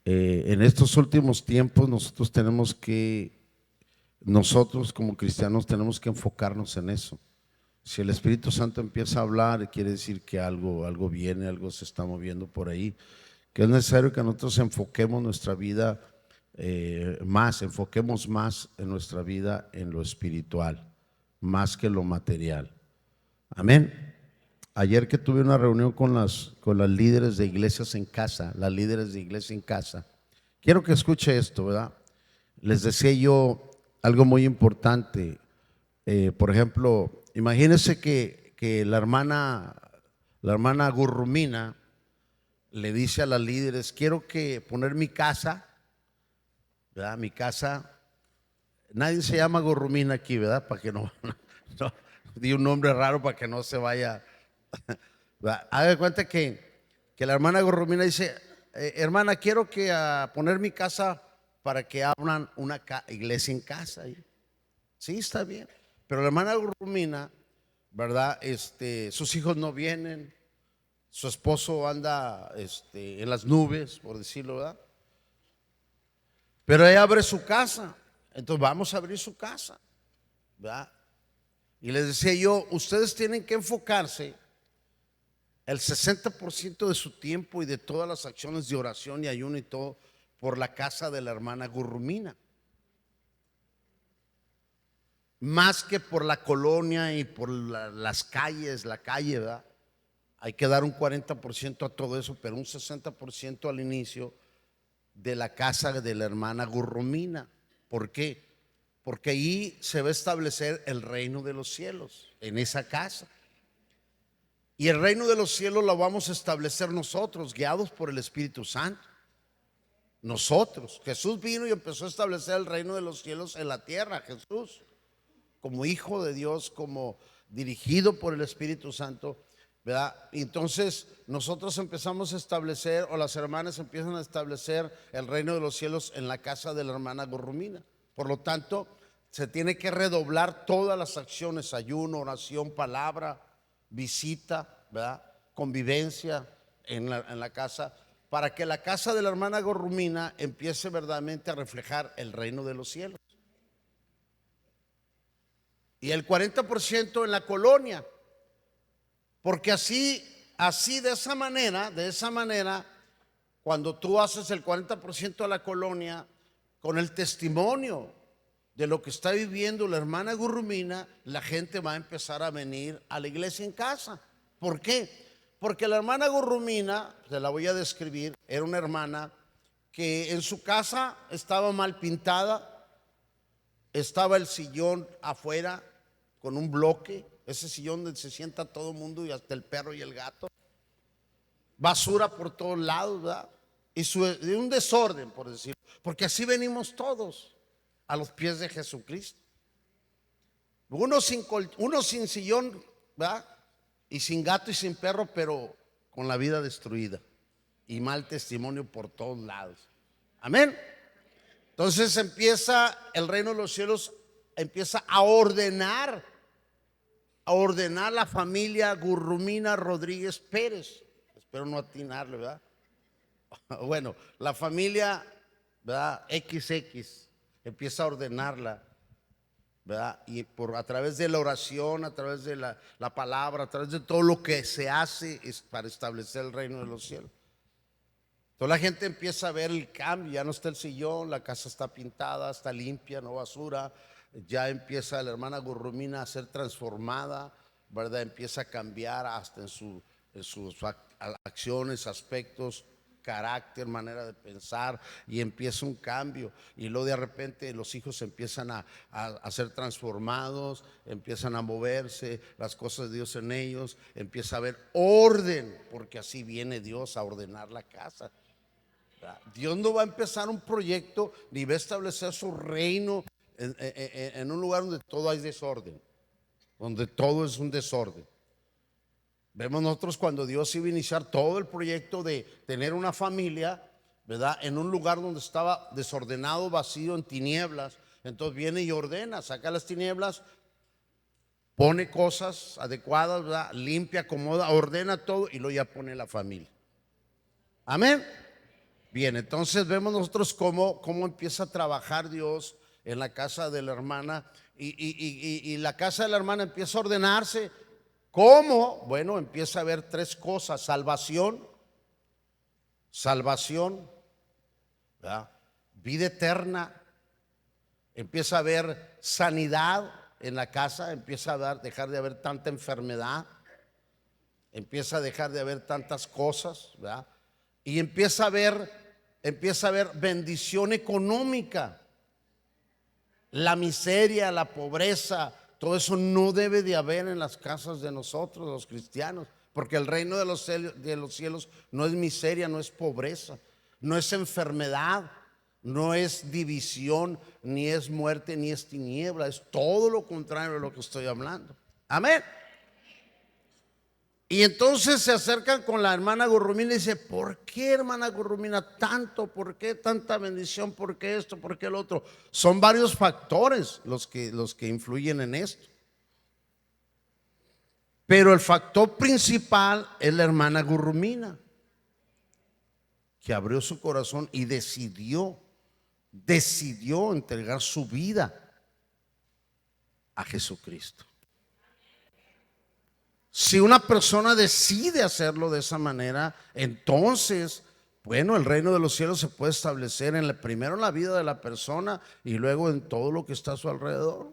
En estos últimos tiempos nosotros como cristianos tenemos que enfocarnos en eso. Si el Espíritu Santo empieza a hablar, quiere decir que algo viene, algo se está moviendo por ahí, que es necesario que nosotros enfoquemos nuestra vida enfoquemos más en nuestra vida en lo espiritual, más que lo material. Amén. Ayer que tuve una reunión con las líderes de iglesias en casa, las líderes de iglesia en casa, quiero que escuche esto, ¿verdad? Les decía yo algo muy importante. Por ejemplo, imagínense que la hermana Gurrumina le dice a las líderes, quiero que poner mi casa, ¿verdad? Mi casa, nadie se llama Gurrumina aquí, ¿verdad? Para que no, di un nombre raro para que no se vaya. Haga de cuenta que la hermana Gurrumina dice, hermana, quiero que poner mi casa para que abran una iglesia en casa. Sí, está bien. Pero la hermana Gurrumina, ¿verdad? Sus hijos no vienen, su esposo anda en las nubes, por decirlo, ¿verdad? Pero ella abre su casa, entonces vamos a abrir su casa, ¿verdad? Y les decía yo, ustedes tienen que enfocarse el 60% de su tiempo y de todas las acciones de oración y ayuno y todo por la casa de la hermana Gurrumina, más que por la colonia y por las calles, la calle, ¿verdad? Hay que dar un 40% a todo eso, pero un 60% al inicio de la casa de la hermana Gurrumina. ¿Por qué? Porque ahí se va a establecer el reino de los cielos, en esa casa. Y el reino de los cielos lo vamos a establecer nosotros, guiados por el Espíritu Santo. Nosotros. Jesús vino y empezó a establecer el reino de los cielos en la tierra. Jesús, como hijo de Dios, como dirigido por el Espíritu Santo, ¿verdad? Y entonces nosotros empezamos a establecer, o las hermanas empiezan a establecer el reino de los cielos en la casa de la hermana Gurrumina. Por lo tanto, se tiene que redoblar todas las acciones: ayuno, oración, palabra, visita, ¿verdad? Convivencia en la casa, para que la casa de la hermana Gurrumina empiece verdaderamente a reflejar el reino de los cielos. Y el 40% en la colonia, porque así de esa manera, cuando tú haces el 40% a la colonia, con el testimonio de lo que está viviendo la hermana Gurrumina, la gente va a empezar a venir a la iglesia en casa. ¿Por qué? Porque la hermana Gurrumina, te la voy a describir, era una hermana que en su casa estaba mal pintada, estaba el sillón afuera con un bloque, ese sillón donde se sienta todo el mundo y hasta el perro y el gato, basura por todos lados, ¿verdad? Y un desorden, por decirlo, porque así venimos todos a los pies de Jesucristo. Uno sin sillón, ¿verdad? Y sin gato y sin perro, pero con la vida destruida y mal testimonio por todos lados. Amén. Entonces empieza el reino de los cielos, empieza a ordenar la familia Gurrumina Rodríguez Pérez. Espero no atinarle, ¿verdad? Bueno, la familia, ¿verdad? XX empieza a ordenarla, ¿verdad? Y a través de la oración, a través de la palabra, a través de todo lo que se hace es para establecer el reino de los cielos. Entonces la gente empieza a ver el cambio, ya no está el sillón, la casa está pintada, está limpia, no basura, ya empieza la hermana Gurrumina a ser transformada, ¿verdad? Empieza a cambiar hasta en sus acciones, aspectos, carácter, manera de pensar, y empieza un cambio. Y luego de repente los hijos empiezan a ser transformados, empiezan a moverse, las cosas de Dios en ellos, empieza a haber orden, porque así viene Dios a ordenar la casa. Dios no va a empezar un proyecto ni va a establecer su reino en un lugar donde todo hay desorden, donde todo es un desorden. Vemos nosotros cuando Dios iba a iniciar todo el proyecto de tener una familia, ¿verdad? En un lugar donde estaba desordenado, vacío, en tinieblas. Entonces viene y ordena, saca las tinieblas, pone cosas adecuadas, ¿verdad? Limpia, acomoda, ordena todo y luego ya pone la familia. Amén. Bien, entonces vemos nosotros cómo empieza a trabajar Dios en la casa de la hermana y la casa de la hermana empieza a ordenarse. ¿Cómo? Bueno, empieza a haber tres cosas: salvación, ¿verdad? Vida eterna. Empieza a haber sanidad en la casa, empieza a dejar de haber tanta enfermedad, empieza a dejar de haber tantas cosas, ¿verdad? Y empieza a haber bendición económica. La miseria, la pobreza, todo eso no debe de haber en las casas de nosotros, los cristianos, porque el reino de los cielos no es miseria, no es pobreza, no es enfermedad, no es división, ni es muerte, ni es tiniebla. Es todo lo contrario de lo que estoy hablando. Amén. Y entonces se acercan con la hermana Gurrumina y dice: ¿por qué, hermana Gurrumina, tanto? ¿Por qué tanta bendición? ¿Por qué esto? ¿Por qué el otro? Son varios factores los que influyen en esto, pero el factor principal es la hermana Gurrumina, que abrió su corazón y decidió entregar su vida a Jesucristo. Si una persona decide hacerlo de esa manera, entonces, bueno, el reino de los cielos se puede establecer primero en la vida de la persona y luego en todo lo que está a su alrededor.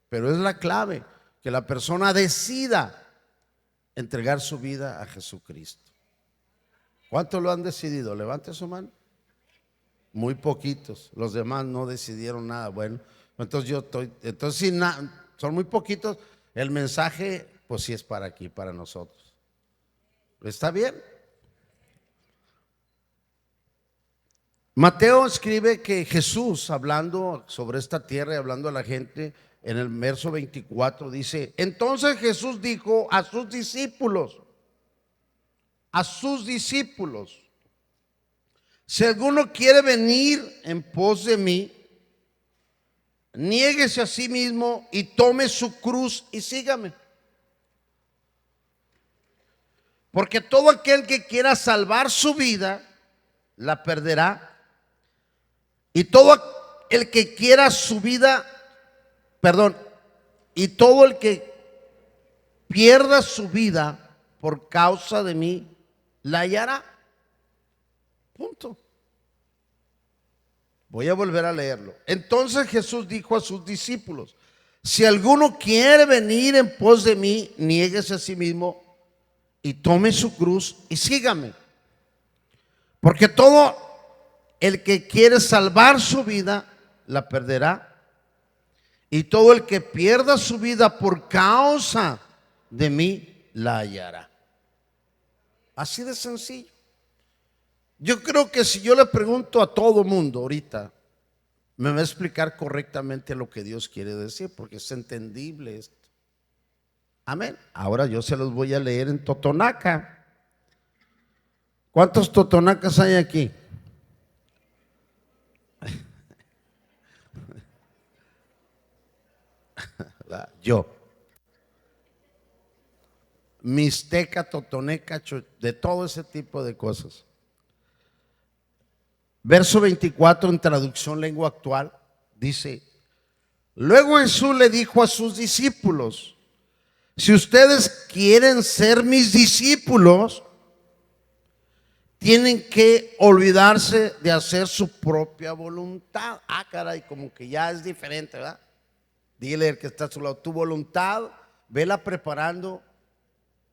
Pero es la clave, que la persona decida entregar su vida a Jesucristo. ¿Cuántos lo han decidido? Levante su mano. Muy poquitos. Los demás no decidieron nada. Bueno, entonces si son muy poquitos, el mensaje pues sí es para aquí, para nosotros. ¿Está bien? Mateo escribe que Jesús, hablando sobre esta tierra y hablando a la gente, en el verso 24 dice: entonces Jesús dijo a sus discípulos, si alguno quiere venir en pos de mí, niéguese a sí mismo y tome su cruz y sígame. Porque todo aquel que quiera salvar su vida, la perderá. Y todo el que quiera su vida, y todo el que pierda su vida por causa de mí, la hallará. Punto. Voy a volver a leerlo. Entonces Jesús dijo a sus discípulos: si alguno quiere venir en pos de mí, niéguese a sí mismo y tome su cruz y sígame. Porque todo el que quiere salvar su vida, la perderá. Y todo el que pierda su vida por causa de mí, la hallará. Así de sencillo. Yo creo que si yo le pregunto a todo mundo ahorita, me va a explicar correctamente lo que Dios quiere decir, porque es entendible esto. Amén. Ahora yo se los voy a leer en totonaca. ¿Cuántos totonacas hay aquí? Yo. Mixteca, totoneca, de todo ese tipo de cosas. Verso 24 en traducción lengua actual dice: luego Jesús le dijo a sus discípulos: si ustedes quieren ser mis discípulos, tienen que olvidarse de hacer su propia voluntad. Ah, caray, como que ya es diferente, ¿verdad? Dile al que está a su lado: tu voluntad, vela preparando,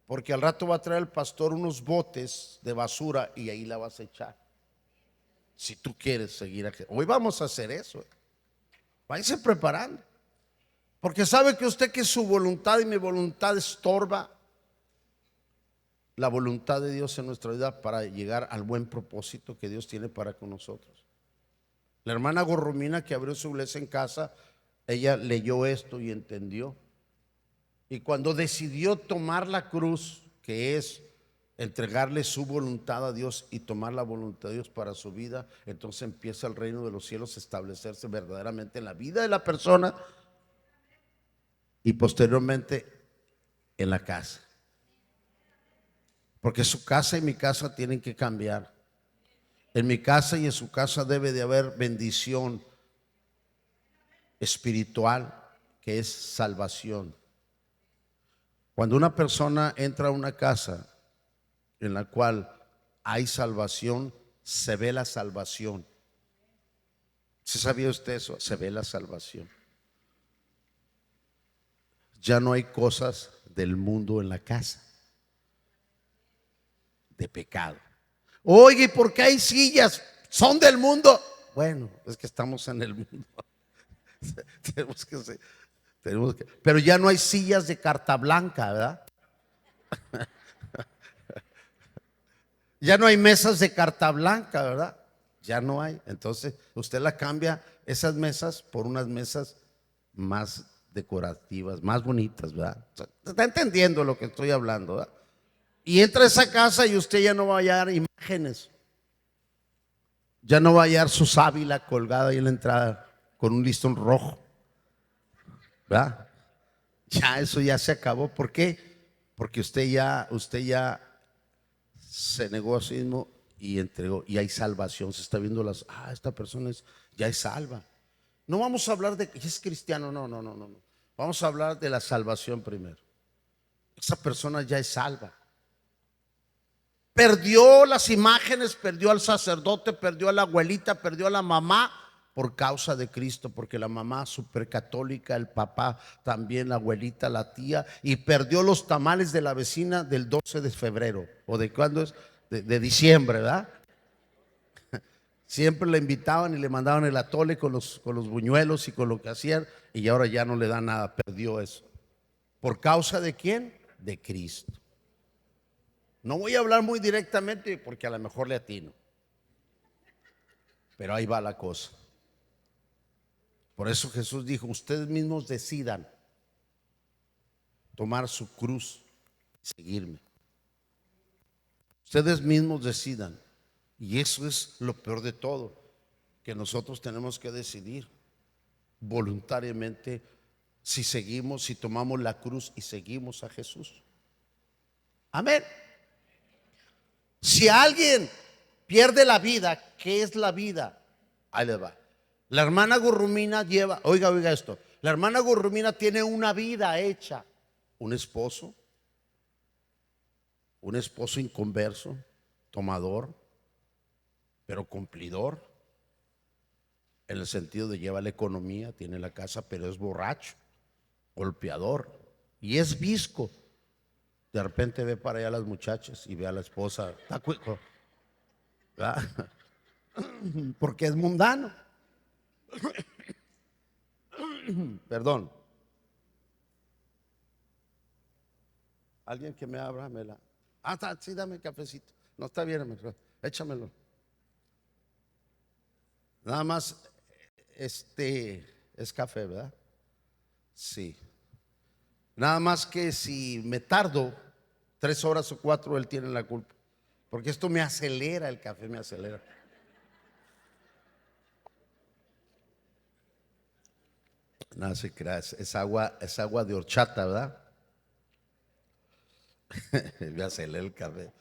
porque al rato va a traer el pastor unos botes de basura y ahí la vas a echar. Si tú quieres seguir a Jesús, hoy vamos a hacer eso. Váyase preparando, porque sabe que usted que su voluntad y mi voluntad estorba la voluntad de Dios en nuestra vida para llegar al buen propósito que Dios tiene para con nosotros. La hermana Gurrumina, que abrió su iglesia en casa, ella leyó esto y entendió. Y cuando decidió tomar la cruz, que es entregarle su voluntad a Dios y tomar la voluntad de Dios para su vida, entonces empieza el reino de los cielos a establecerse verdaderamente en la vida de la persona y posteriormente en la casa. Porque su casa y mi casa tienen que cambiar. En mi casa y en su casa debe de haber bendición espiritual, que es salvación. Cuando una persona entra a una casa en la cual hay salvación, se ve la salvación. ¿Sí sabía usted eso? Se ve la salvación. Ya no hay cosas del mundo en la casa, de pecado. Oye, ¿y por qué hay sillas? Son del mundo. Bueno, es que estamos en el mundo. Pero ya no hay sillas de carta blanca, ¿verdad? Ya no hay mesas de carta blanca, ¿verdad? Ya no hay. Entonces, usted la cambia esas mesas por unas mesas más decorativas, más bonitas, ¿verdad? O sea, está entendiendo lo que estoy hablando, ¿verdad? Y entra a esa casa y usted ya no va a hallar imágenes. Ya no va a hallar su sábila colgada ahí en la entrada con un listón rojo, ¿verdad? Ya eso ya se acabó. ¿Por qué? Porque usted ya se negó a sí mismo y entregó, y hay salvación. Se está viendo esta persona ya es salva. No vamos a hablar de que es cristiano, no, no, no, no, no. Vamos a hablar de la salvación primero. Esa persona ya es salva. Perdió las imágenes, perdió al sacerdote, perdió a la abuelita, perdió a la mamá por causa de Cristo, porque la mamá súper católica, el papá también, la abuelita, la tía, y perdió los tamales de la vecina del 12 de febrero, o de cuándo es, de diciembre, ¿verdad? Siempre le invitaban y le mandaban el atole con los buñuelos y con lo que hacían, y ahora ya no le da nada, perdió eso. ¿Por causa de quién? De Cristo. No voy a hablar muy directamente porque a lo mejor le atino, pero ahí va la cosa. Por eso Jesús dijo: ustedes mismos decidan tomar su cruz y seguirme. Ustedes mismos decidan. Y eso es lo peor de todo, que nosotros tenemos que decidir voluntariamente si tomamos la cruz y seguimos a Jesús. Amén. Si alguien pierde la vida, ¿qué es la vida? Ahí le va. La hermana Gurrumina oiga esto, la hermana Gurrumina tiene una vida hecha. Un esposo inconverso, tomador, pero cumplidor, en el sentido de lleva la economía, tiene la casa, pero es borracho, golpeador y es visco. De repente ve para allá a las muchachas y ve a la esposa, ¿verdad? Porque es mundano. Perdón. Alguien que me abra, sí, dame cafecito. No, está bien, échamelo. Nada más, es café, ¿verdad? Sí. Nada más que si me tardo 3 horas o 4, él tiene la culpa. Porque esto me acelera, el café me acelera. No se crea, es agua de horchata, ¿verdad? Me acelera el café.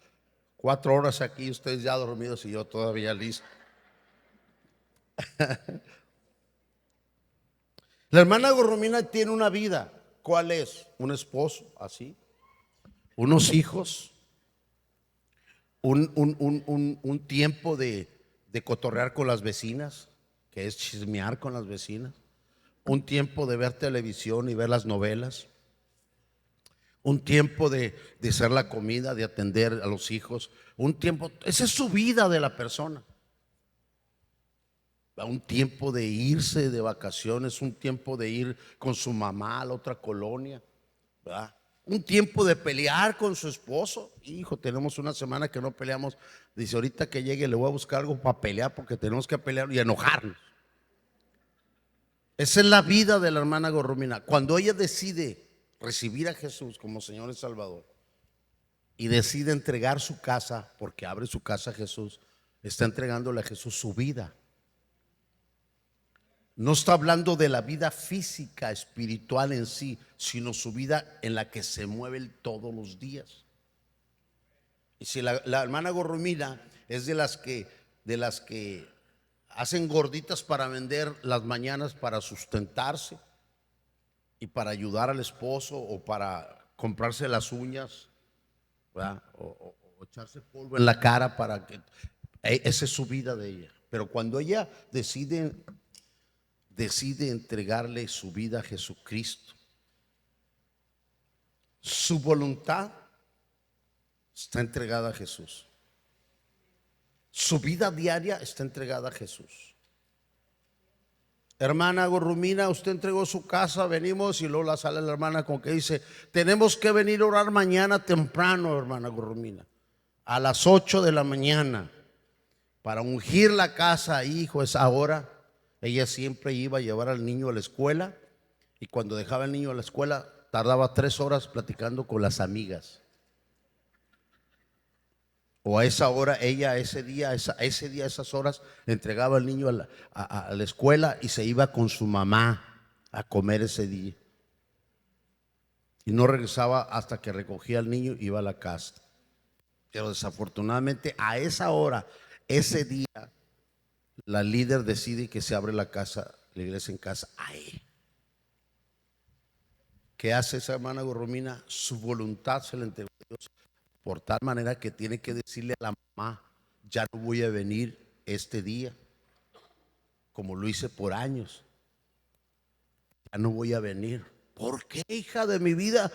4 horas aquí, ustedes ya dormidos y yo todavía listo. La hermana Gorromina tiene una vida. ¿Cuál es? Un esposo, así. Unos hijos. Un tiempo de cotorrear con las vecinas, que es chismear con las vecinas. Un tiempo de ver televisión y ver las novelas. Un tiempo de hacer la comida, de atender a los hijos. Un tiempo, esa es su vida de la persona. Un tiempo de irse de vacaciones, un tiempo de ir con su mamá a la otra colonia, ¿verdad? Un tiempo de pelear con su esposo. Hijo, tenemos una semana que no peleamos. Dice: ahorita que llegue le voy a buscar algo para pelear, porque tenemos que pelear y enojarnos. Esa es la vida de la hermana Gorromina. Cuando ella decide recibir a Jesús como Señor y Salvador y decide entregar su casa, porque abre su casa a Jesús, está entregándole a Jesús su vida. No está hablando de la vida física, espiritual en sí, sino su vida en la que se mueve todos los días. Y si la hermana Gorromina es de las que de las que hacen gorditas para vender las mañanas para sustentarse y para ayudar al esposo o para comprarse las uñas, ¿verdad? O echarse polvo en la cara para que esa es su vida de ella. Pero cuando ella decide entregarle su vida a Jesucristo, su voluntad está entregada a Jesús. Su vida diaria está entregada a Jesús. Hermana Gorrumina, usted entregó su casa, venimos y luego la sale la hermana con que dice, tenemos que venir a orar mañana temprano, hermana Gorrumina, a las 8 de la mañana, para ungir la casa. Hijo, esa hora ella siempre iba a llevar al niño a la escuela, y cuando dejaba al niño a la escuela tardaba 3 horas platicando con las amigas. O a esa hora, ella ese día, esas horas, entregaba al niño a la escuela y se iba con su mamá a comer ese día. Y no regresaba hasta que recogía al niño y iba a la casa. Pero desafortunadamente a esa hora, ese día, la líder decide que se abre la iglesia en casa. ¡Ay! ¿Qué hace esa hermana Gorromina? Su voluntad se la entregó a Dios. Por tal manera que tiene que decirle a la mamá, ya no voy a venir este día, como lo hice por años. Ya no voy a venir. ¿Por qué, hija de mi vida?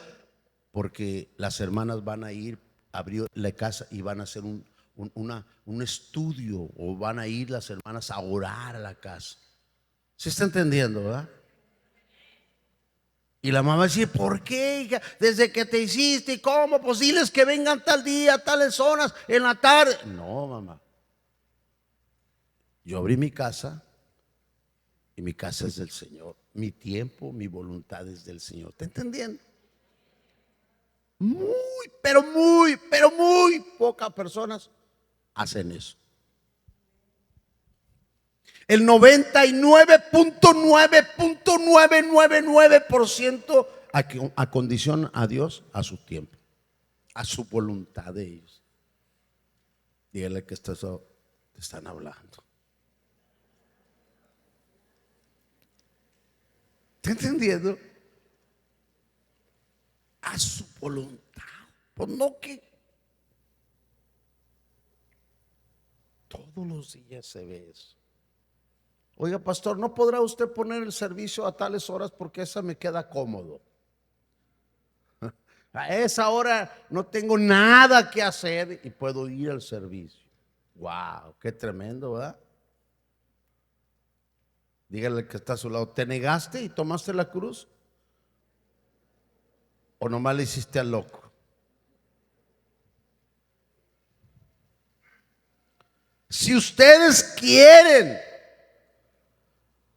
Porque las hermanas van a ir, abrir la casa y van a hacer un estudio, o van a ir las hermanas a orar a la casa. ¿Se está entendiendo, verdad? Y la mamá dice, ¿por qué, hija? Desde que te hiciste, ¿y cómo? Pues diles que vengan tal día, tales zonas, en la tarde. No, mamá. Yo abrí mi casa y mi casa es del Señor. Mi tiempo, mi voluntad es del Señor. ¿Está entendiendo? Pero muy pocas personas hacen eso. El 99.999% acondiciona a Dios a su tiempo, a su voluntad de ellos. Dígale que te están hablando. ¿Está entendiendo? A su voluntad. Pues no que todos los días se ve eso. Oiga, pastor, ¿no podrá usted poner el servicio a tales horas porque esa me queda cómodo? A esa hora no tengo nada que hacer y puedo ir al servicio. Wow, qué tremendo, ¿verdad? Dígale que está a su lado, ¿te negaste y tomaste la cruz? ¿O nomás le hiciste al loco? Si ustedes quieren,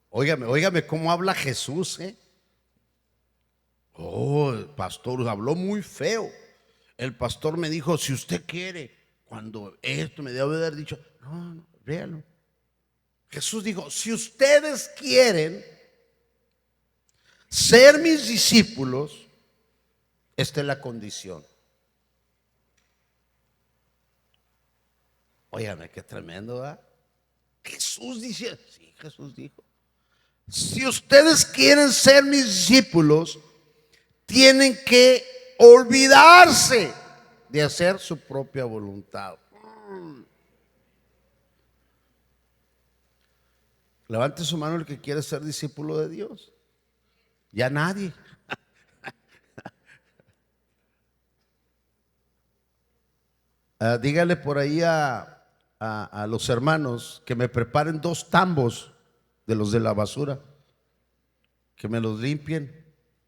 óigame cómo habla Jesús, ¿eh? Oh, el pastor habló muy feo. El pastor me dijo, si usted quiere, cuando esto me debe haber dicho, no, véalo. Jesús dijo, si ustedes quieren ser mis discípulos, esta es la condición. Óigame, qué tremendo, ¿verdad? Jesús dice, sí, Jesús dijo, si ustedes quieren ser mis discípulos, tienen que olvidarse de hacer su propia voluntad. Levante su mano el que quiere ser discípulo de Dios. Ya nadie. Dígale por ahí a los hermanos que me preparen 2 tambos de los de la basura, que me los limpien.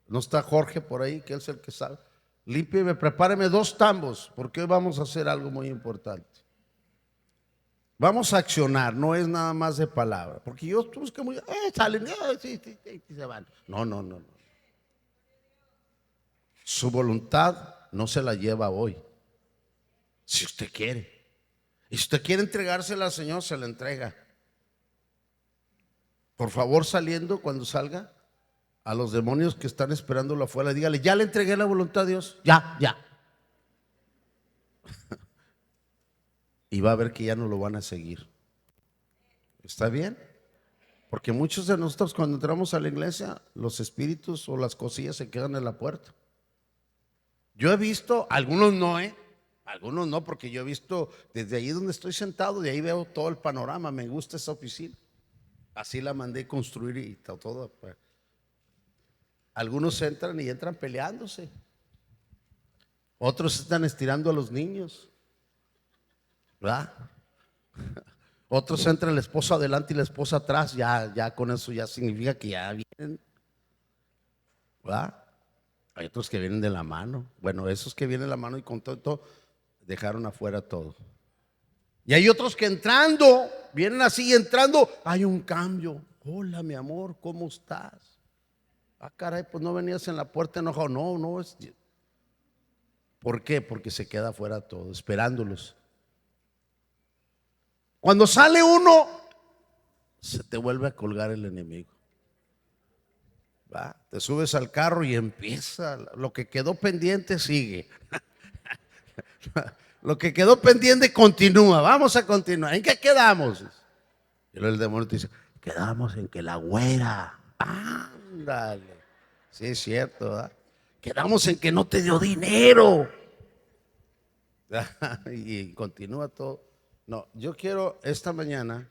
No está Jorge por ahí, que es el que sabe. Límpieme, prepáreme 2 tambos, porque hoy vamos a hacer algo muy importante. Vamos a accionar, no es nada más de palabra, porque yo busco muy, salen, sí, se van. No. Su voluntad no se la lleva hoy. Si usted quiere, y si usted quiere entregársela al Señor, se la entrega. Por favor, saliendo, cuando salga, a los demonios que están esperándolo afuera, dígale, ya le entregué la voluntad a Dios, ya. Y va a ver que ya no lo van a seguir. ¿Está bien? Porque muchos de nosotros cuando entramos a la iglesia, los espíritus o las cosillas se quedan en la puerta. Yo he visto, algunos no, algunos no, porque yo he visto desde ahí donde estoy sentado, de ahí veo todo el panorama. Me gusta esa oficina. Así la mandé construir y todo. Pues. Algunos entran y entran peleándose. Otros están estirando a los niños, ¿verdad? Otros entran la esposa adelante y la esposa atrás. Ya con eso ya significa que ya vienen, ¿verdad? Hay otros que vienen de la mano. Bueno, esos que vienen de la mano y con todo dejaron afuera todo. Y hay otros que entrando, vienen así y entrando, hay un cambio. Hola, mi amor, ¿cómo estás? Ah, caray, pues no venías en la puerta enojado. No. ¿Por qué? Porque se queda afuera todo, esperándolos. Cuando sale uno, se te vuelve a colgar el enemigo. ¿Va? Te subes al carro y empieza. Lo que quedó pendiente sigue. Lo que quedó pendiente continúa. Vamos a continuar. ¿En qué quedamos? Y luego el demonio te dice: quedamos en que la güera. Ándale. Sí, es cierto, ¿verdad? Quedamos en que no te dio dinero. Y continúa todo. No, yo quiero esta mañana,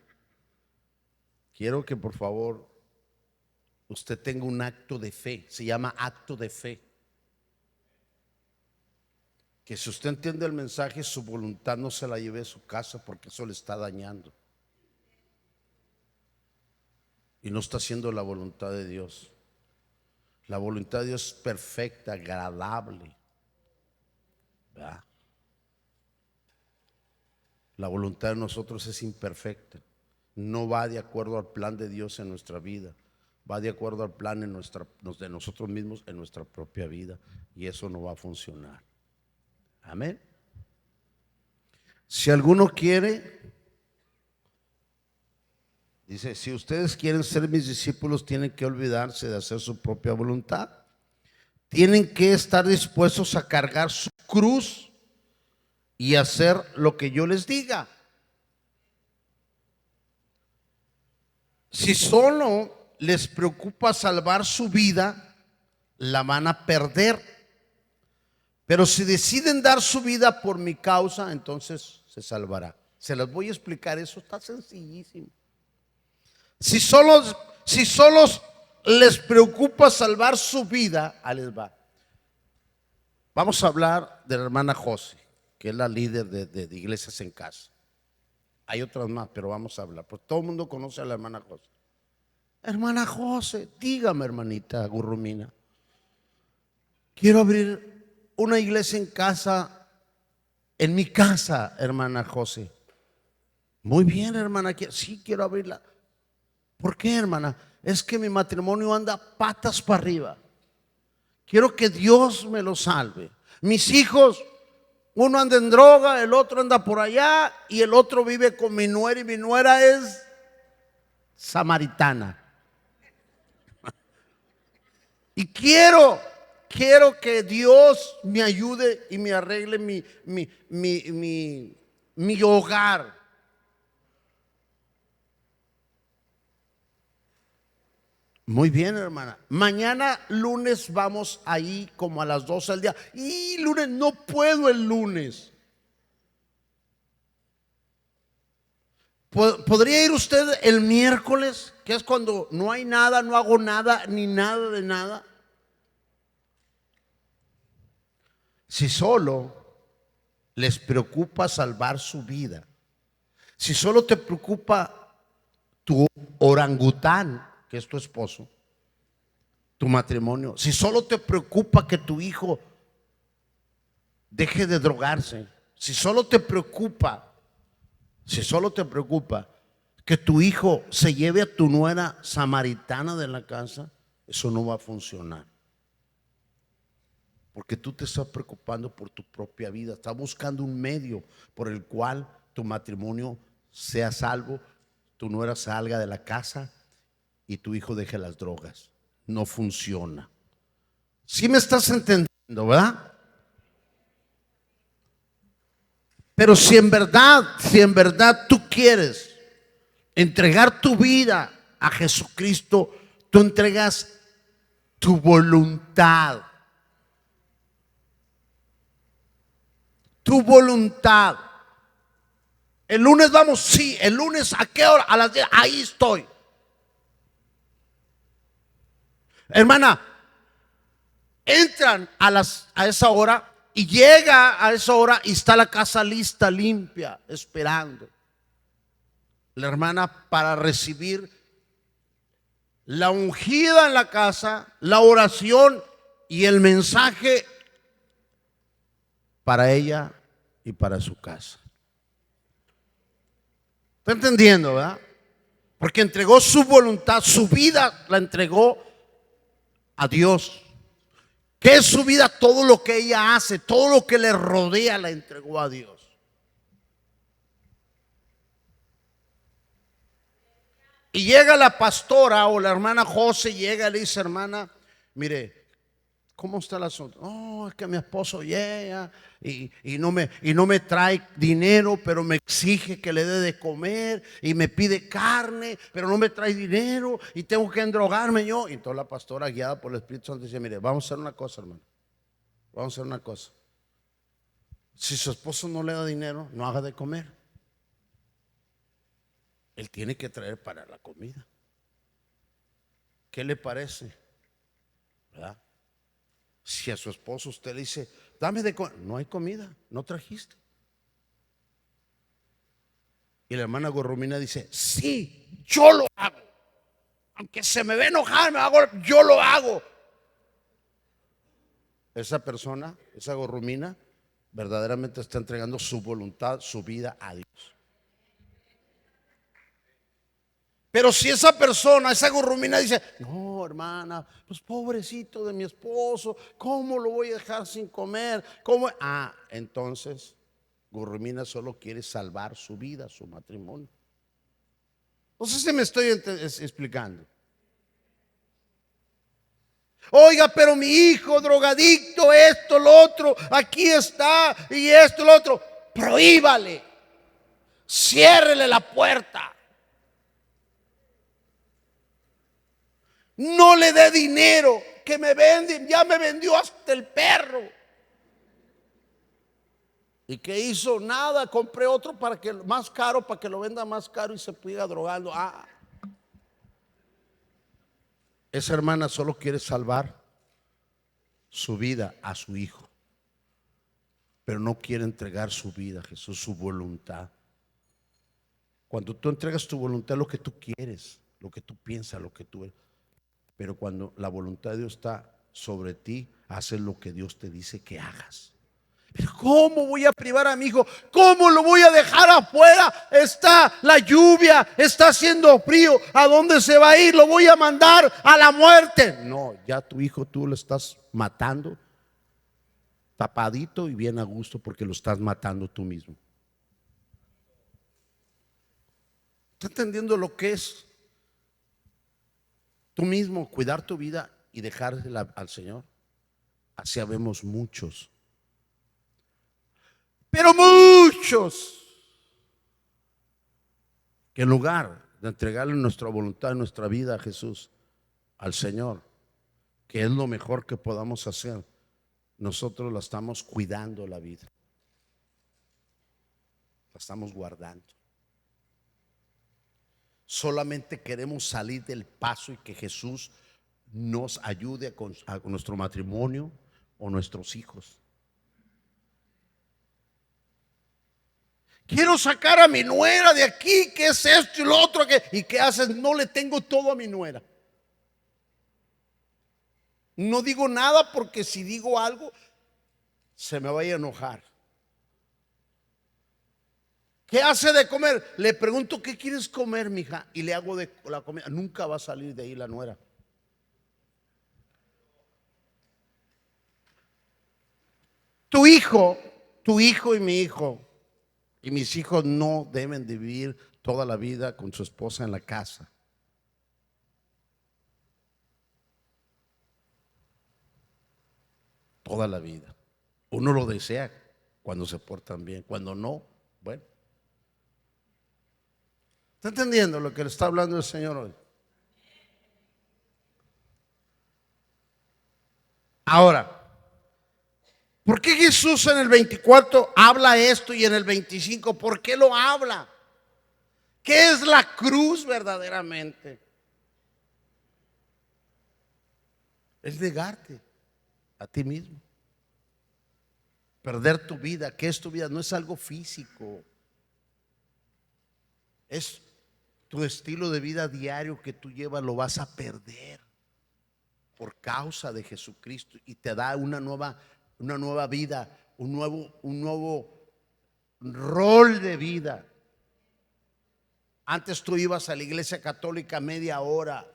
quiero que por favor usted tenga un acto de fe. Se llama acto de fe. Que si usted entiende el mensaje, su voluntad no se la lleve a su casa, porque eso le está dañando. Y no está haciendo la voluntad de Dios. La voluntad de Dios es perfecta, agradable, ¿verdad? La voluntad de nosotros es imperfecta. No va de acuerdo al plan de Dios en nuestra vida. Va de acuerdo al plan de nosotros mismos en nuestra propia vida. Y eso no va a funcionar. Amén. Si alguno quiere, dice: si ustedes quieren ser mis discípulos, tienen que olvidarse de hacer su propia voluntad. Tienen que estar dispuestos a cargar su cruz y hacer lo que yo les diga. Si solo les preocupa salvar su vida, la van a perder. Pero si deciden dar su vida por mi causa, entonces se salvará. Se las voy a explicar, eso está sencillísimo. Si solo les preocupa salvar su vida, ahí les va. Vamos a hablar de la hermana José, que es la líder de Iglesias en Casa. Hay otras más, pero vamos a hablar. Pues todo el mundo conoce a la hermana José. Hermana José, dígame, hermanita Gurrumina, quiero abrir una iglesia en casa, en mi casa, hermana José. Muy bien, hermana, sí quiero abrirla. ¿Por qué, hermana? Es que mi matrimonio anda patas para arriba. Quiero que Dios me lo salve. Mis hijos, uno anda en droga, el otro anda por allá y el otro vive con mi nuera, y mi nuera es samaritana. Y quiero que Dios me ayude y me arregle mi hogar. Muy bien, hermana. Mañana lunes vamos ahí como a las 12 del día. Y lunes no puedo, el lunes. ¿Podría ir usted el miércoles? Que es cuando no hay nada, no hago nada, ni nada de nada. Si solo les preocupa salvar su vida, si solo te preocupa tu orangután, que es tu esposo, tu matrimonio, si solo te preocupa que tu hijo deje de drogarse, si solo te preocupa que tu hijo se lleve a tu nuera samaritana de la casa, eso no va a funcionar. Porque tú te estás preocupando por tu propia vida, estás buscando un medio por el cual tu matrimonio sea salvo, tu nuera salga de la casa y tu hijo deje las drogas. No funciona. ¿Sí me estás entendiendo, verdad? Pero si en verdad tú quieres entregar tu vida a Jesucristo, tú entregas tu voluntad. Tu voluntad. El lunes vamos, sí, el lunes ¿a qué hora? A las 10, ahí estoy. Hermana, entran a esa hora y llega a esa hora y está la casa lista, limpia, esperando. La hermana para recibir la ungida en la casa, la oración y el mensaje para ella y para su casa. ¿Está entendiendo, verdad? Porque entregó su voluntad, su vida la entregó a Dios. ¿Qué es su vida? Todo lo que ella hace, todo lo que le rodea, la entregó a Dios. Y llega la pastora o la hermana José, llega y le dice: hermana, mire, ¿cómo está el asunto? Oh, es que mi esposo llega y no me trae dinero, pero me exige que le dé de comer y me pide carne, pero no me trae dinero y tengo que endrogarme yo. Y entonces la pastora, guiada por el Espíritu Santo, dice: mire, vamos a hacer una cosa, hermano. Vamos a hacer una cosa. Si su esposo no le da dinero, no haga de comer. Él tiene que traer para la comida. ¿Qué le parece? ¿Verdad? Si a su esposo usted le dice: dame de comer, no hay comida, no trajiste. Y la hermana Gorromina dice: sí, yo lo hago. Aunque se me ve enojar, yo lo hago. Esa persona, esa Gorromina, verdaderamente está entregando su voluntad, su vida a Dios. Pero si esa persona, esa Gorromina dice: no, hermana, pues pobrecito de mi esposo, ¿cómo lo voy a dejar sin comer? ¿Cómo? Entonces Gorromina solo quiere salvar su vida, su matrimonio. No sé si me estoy explicando. Oiga, pero mi hijo drogadicto, esto, lo otro, aquí está, y esto, lo otro. Prohíbale, ciérrele la puerta. No le dé dinero, que me venden, ya me vendió hasta el perro. ¿Y qué hizo? Nada, compré otro más caro, para que lo venda más caro y se siga drogando. Esa hermana solo quiere salvar su vida a su hijo, pero no quiere entregar su vida a Jesús, su voluntad. Cuando tú entregas tu voluntad, lo que tú quieres, lo que tú piensas, lo que tú eres. Pero cuando la voluntad de Dios está sobre ti, haces lo que Dios te dice que hagas. Pero ¿cómo voy a privar a mi hijo? ¿Cómo lo voy a dejar afuera? Está la lluvia, está haciendo frío. ¿A dónde se va a ir? Lo voy a mandar a la muerte. No, ya tu hijo tú lo estás matando, tapadito y bien a gusto, porque lo estás matando tú mismo. ¿Está entendiendo lo que es tú mismo cuidar tu vida y dejársela al Señor? Así habemos muchos. Pero muchos que en lugar de entregarle nuestra voluntad, nuestra vida a Jesús, al Señor, que es lo mejor que podamos hacer, nosotros la estamos cuidando la vida, la estamos guardando. Solamente queremos salir del paso y que Jesús nos ayude a nuestro matrimonio o nuestros hijos. Quiero sacar a mi nuera de aquí, ¿qué es esto y lo otro? ¿Y qué haces? No le tengo todo a mi nuera. No digo nada, porque si digo algo se me vaya a enojar. ¿Qué hace de comer? Le pregunto: ¿qué quieres comer, mija? Y le hago de la comida. Nunca va a salir de ahí la nuera. Tu hijo y mi hijo y mis hijos no deben de vivir toda la vida con su esposa en la casa. Toda la vida. Uno lo desea cuando se portan bien, cuando no, bueno. ¿Está entendiendo lo que le está hablando el Señor hoy? Ahora, ¿por qué Jesús en el 24 habla esto y en el 25? ¿Por qué lo habla? ¿Qué es la cruz verdaderamente? Es negarte a ti mismo. Perder tu vida. ¿Qué es tu vida? No es algo físico. Es tu estilo de vida diario que tú llevas, lo vas a perder por causa de Jesucristo, y te da una nueva vida, un nuevo rol de vida. Antes tú ibas a la iglesia católica media hora.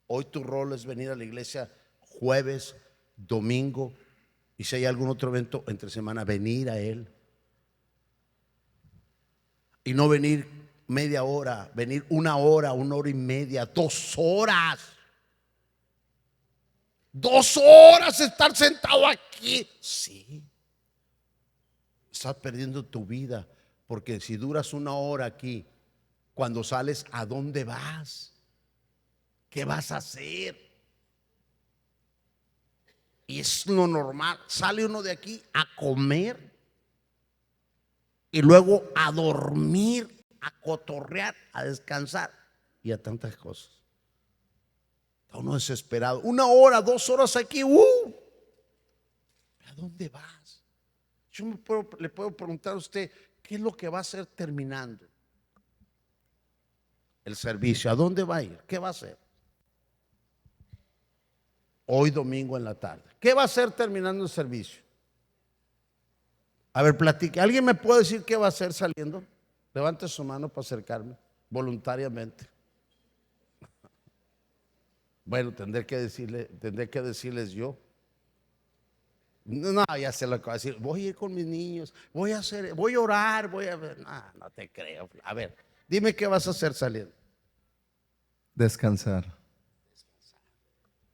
Hoy tu rol es venir a la iglesia jueves, domingo, y si hay algún otro evento entre semana, venir a él. Y no venir media hora, venir una hora y media, 2 horas. 2 horas estar sentado aquí. Sí, estás perdiendo tu vida, porque si duras una hora aquí, cuando sales, ¿a dónde vas? ¿Qué vas a hacer? Y es lo normal. Sale uno de aquí a comer y luego a dormir, a cotorrear, a descansar y a tantas cosas. Está uno desesperado. 1 hora, 2 horas aquí. ¿A dónde vas? Yo le puedo preguntar a usted, ¿qué es lo que va a hacer terminando el servicio? ¿A dónde va a ir? ¿Qué va a hacer? Hoy domingo en la tarde. ¿Qué va a hacer terminando el servicio? A ver, platique. ¿Alguien me puede decir qué va a hacer saliendo? Levante su mano para acercarme voluntariamente. Bueno, tendré que decirles yo. No, ya sé lo que va a decir. Voy a ir con mis niños, voy a orar, voy a ver. No, no te creo. A ver, dime qué vas a hacer saliendo. Descansar.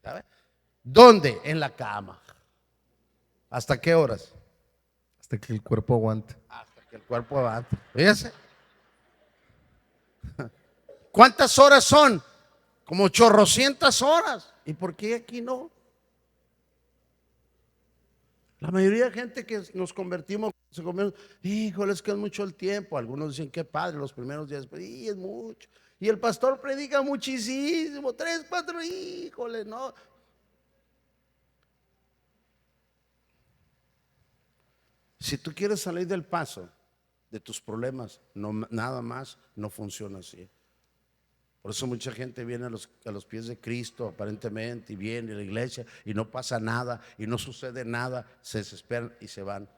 ¿Sabe? ¿Dónde? En la cama. ¿Hasta qué horas? Hasta que el cuerpo aguante. Hasta que el cuerpo avance. Fíjese. ¿Cuántas horas son? Como chorrocientas horas. ¿Y por qué aquí no? La mayoría de gente que nos convertimos, híjole, es que es mucho el tiempo. Algunos dicen que padre, los primeros días, y es mucho. Y el pastor predica muchísimo, 3, 4, híjole, no. Si tú quieres salir del paso de tus problemas, no, nada más no funciona así. Por eso mucha gente viene a los pies de Cristo aparentemente, y viene a la iglesia y no pasa nada y no sucede nada, se desesperan y se van,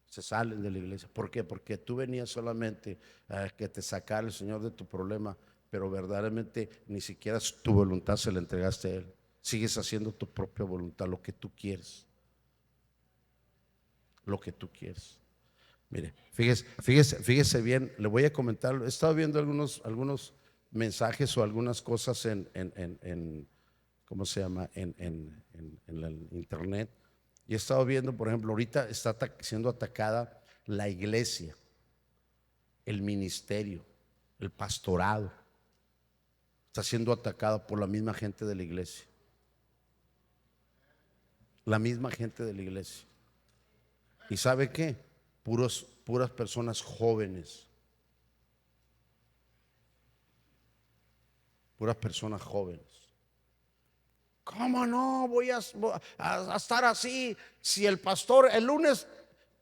se salen de la iglesia. ¿Por qué? Porque tú venías solamente a que te sacara el Señor de tu problema, pero verdaderamente ni siquiera tu voluntad se la entregaste a Él. Sigues haciendo tu propia voluntad, lo que tú quieres. Lo que tú quieres. Mire, fíjese bien, le voy a comentar. He estado viendo algunos mensajes o algunas cosas ¿cómo se llama? En la internet. Y he estado viendo, por ejemplo, ahorita está siendo atacada la iglesia, el ministerio, el pastorado. Está siendo atacado por la misma gente de la iglesia. La misma gente de la iglesia. ¿Y sabe qué? Puras personas jóvenes. Puras personas jóvenes. ¿Cómo no voy a estar así? Si el pastor el lunes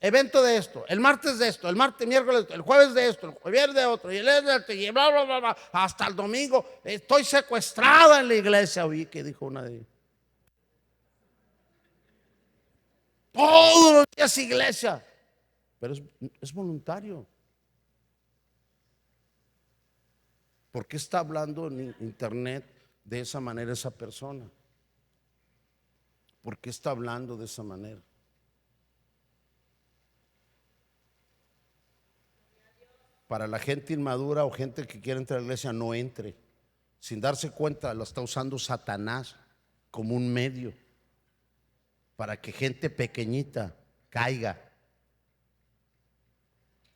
evento de esto, el martes de esto, el martes, miércoles, el jueves de esto, el viernes de otro, y el de otro, y bla, bla, bla, bla, hasta el domingo estoy secuestrada en la iglesia. Oí que dijo una de ellas. Todos los días iglesia. Pero es voluntario. ¿Por qué está hablando en internet de esa manera esa persona? ¿Por qué está hablando de esa manera? Para la gente inmadura o gente que quiere entrar a la iglesia, no entre. Sin darse cuenta, lo está usando Satanás como un medio para que gente pequeñita caiga.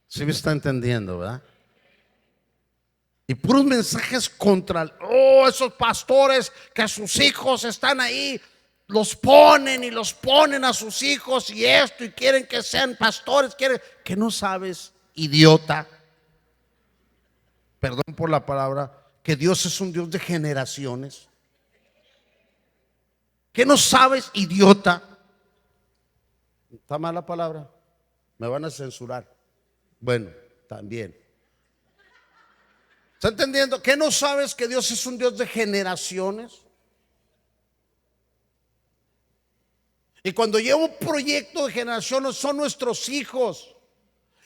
¿Sí me está entendiendo, verdad? Y puros mensajes contra, esos pastores que a sus hijos están ahí, los ponen y los ponen a sus hijos y esto, y quieren que sean pastores, quieren que no sabes, idiota. Perdón por la palabra, que Dios es un Dios de generaciones. ¿Qué no sabes, idiota? ¿Está mala palabra? Me van a censurar. Bueno, también. ¿Está entendiendo? ¿Qué no sabes que Dios es un Dios de generaciones? Y cuando lleva un proyecto de generaciones son nuestros hijos.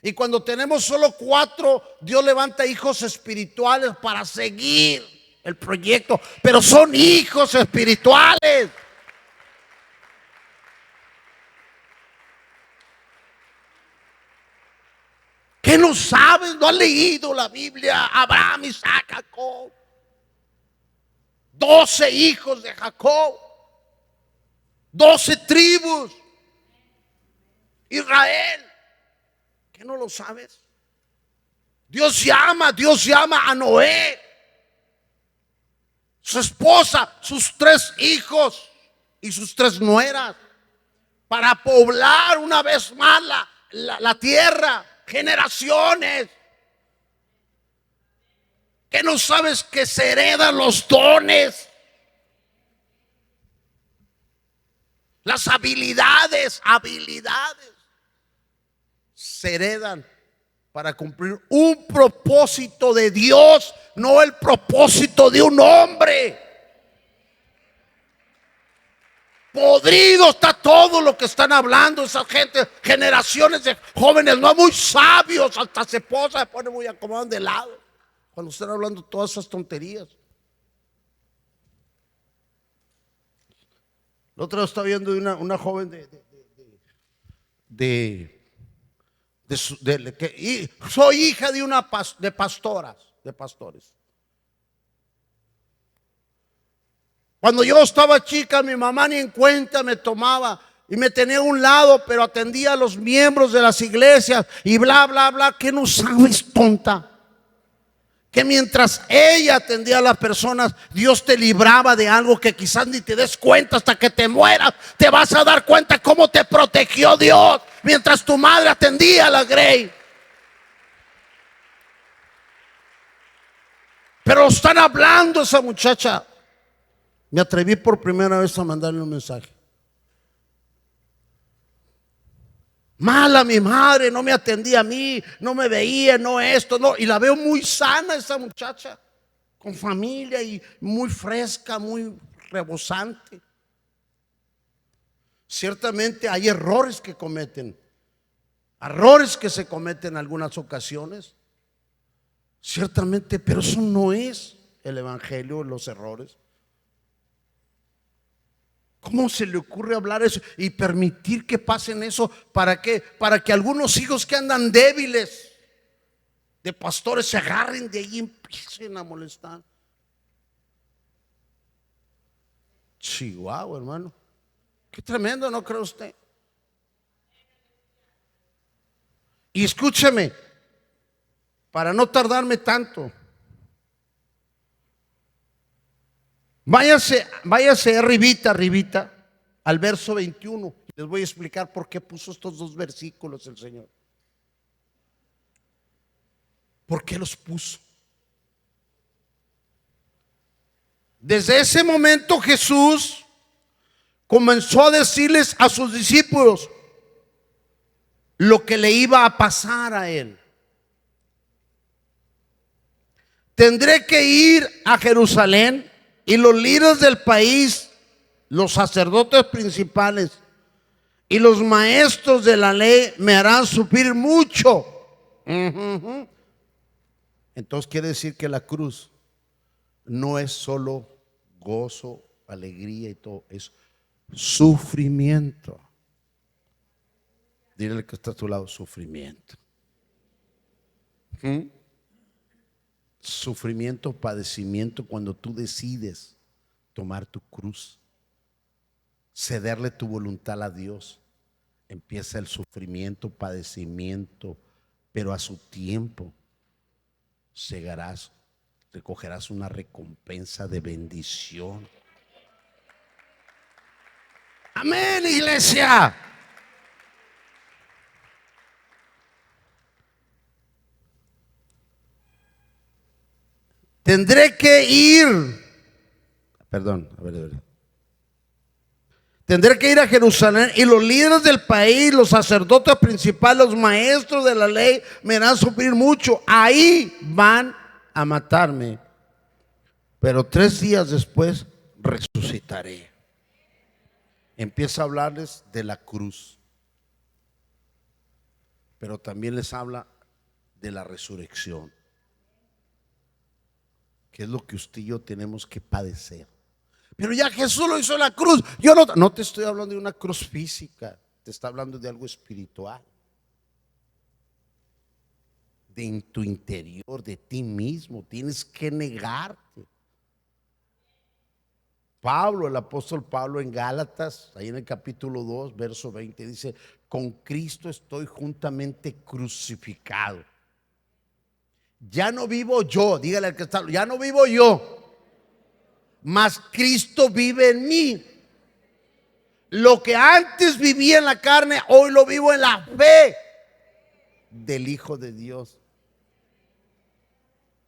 Y cuando tenemos solo 4, Dios levanta hijos espirituales para seguir el proyecto. Pero son hijos espirituales. ¿Qué no sabes? ¿No has leído la Biblia? Abraham, Isaac, Jacob. 12 hijos de Jacob. 12 tribus. Israel. ¿Qué no lo sabes? Dios llama a Noé, su esposa, sus 3 hijos y sus 3 nueras para poblar una vez más la tierra. Generaciones. ¿Qué no sabes que se heredan los dones? Las habilidades se heredan para cumplir un propósito de Dios, no el propósito de un hombre. Podrido está todo lo que están hablando esa gente, generaciones de jóvenes no muy sabios, hasta se posa, se pone muy acomodado de lado cuando están hablando todas esas tonterías. El otro día estaba viendo de una joven soy hija de pastores. Cuando yo estaba chica, mi mamá ni en cuenta me tomaba y me tenía a un lado, pero atendía a los miembros de las iglesias y bla, bla, bla. ¿Qué no sabes, tonta? Que mientras ella atendía a las personas, Dios te libraba de algo que quizás ni te des cuenta hasta que te mueras. Te vas a dar cuenta cómo te protegió Dios mientras tu madre atendía a la Grey. Pero están hablando esa muchacha. Me atreví por primera vez a mandarle un mensaje. Mala mi madre, no me atendía a mí, no me veía, no esto, no. Y la veo muy sana esa muchacha, con familia y muy fresca, muy rebosante. Ciertamente hay errores que se cometen en algunas ocasiones. Ciertamente, pero eso no es el evangelio, los errores. ¿Cómo se le ocurre hablar eso y permitir que pasen eso? ¿Para qué? Para que algunos hijos que andan débiles de pastores se agarren de ahí y empiecen a molestar. Chihuahua, hermano. Qué tremendo, ¿no cree usted? Y escúcheme, para no tardarme tanto, váyase arribita, al verso 21. Les voy a explicar por qué puso estos 2 versículos el Señor. ¿Por qué los puso? Desde ese momento Jesús comenzó a decirles a sus discípulos lo que le iba a pasar a él. Tendré que ir a Jerusalén y los líderes del país, los sacerdotes principales y los maestros de la ley me harán sufrir mucho. Entonces quiere decir que la cruz no es solo gozo, alegría y todo, es sufrimiento. Dile al que está a tu lado, sufrimiento. Sufrimiento, padecimiento, cuando tú decides tomar tu cruz, cederle tu voluntad a Dios, empieza el sufrimiento, padecimiento, pero a su tiempo segarás recogerás una recompensa de bendición. Amén, iglesia. Tendré que ir, perdón, a ver. Tendré que ir a Jerusalén y los líderes del país, los sacerdotes principales, los maestros de la ley me harán sufrir mucho. Ahí van a matarme, pero 3 días después resucitaré. Empieza a hablarles de la cruz, pero también les habla de la resurrección, que es lo que usted y yo tenemos que padecer. Pero ya Jesús lo hizo en la cruz. Yo no te estoy hablando de una cruz física, te está hablando de algo espiritual, de en tu interior, de ti mismo. Tienes que negarte. Pablo, el apóstol Pablo en Gálatas, ahí en el capítulo 2, verso 20, dice: con Cristo estoy juntamente crucificado. Ya no vivo yo, dígale al que está, ya no vivo yo, mas Cristo vive en mí. Lo que antes vivía en la carne, hoy lo vivo en la fe del Hijo de Dios.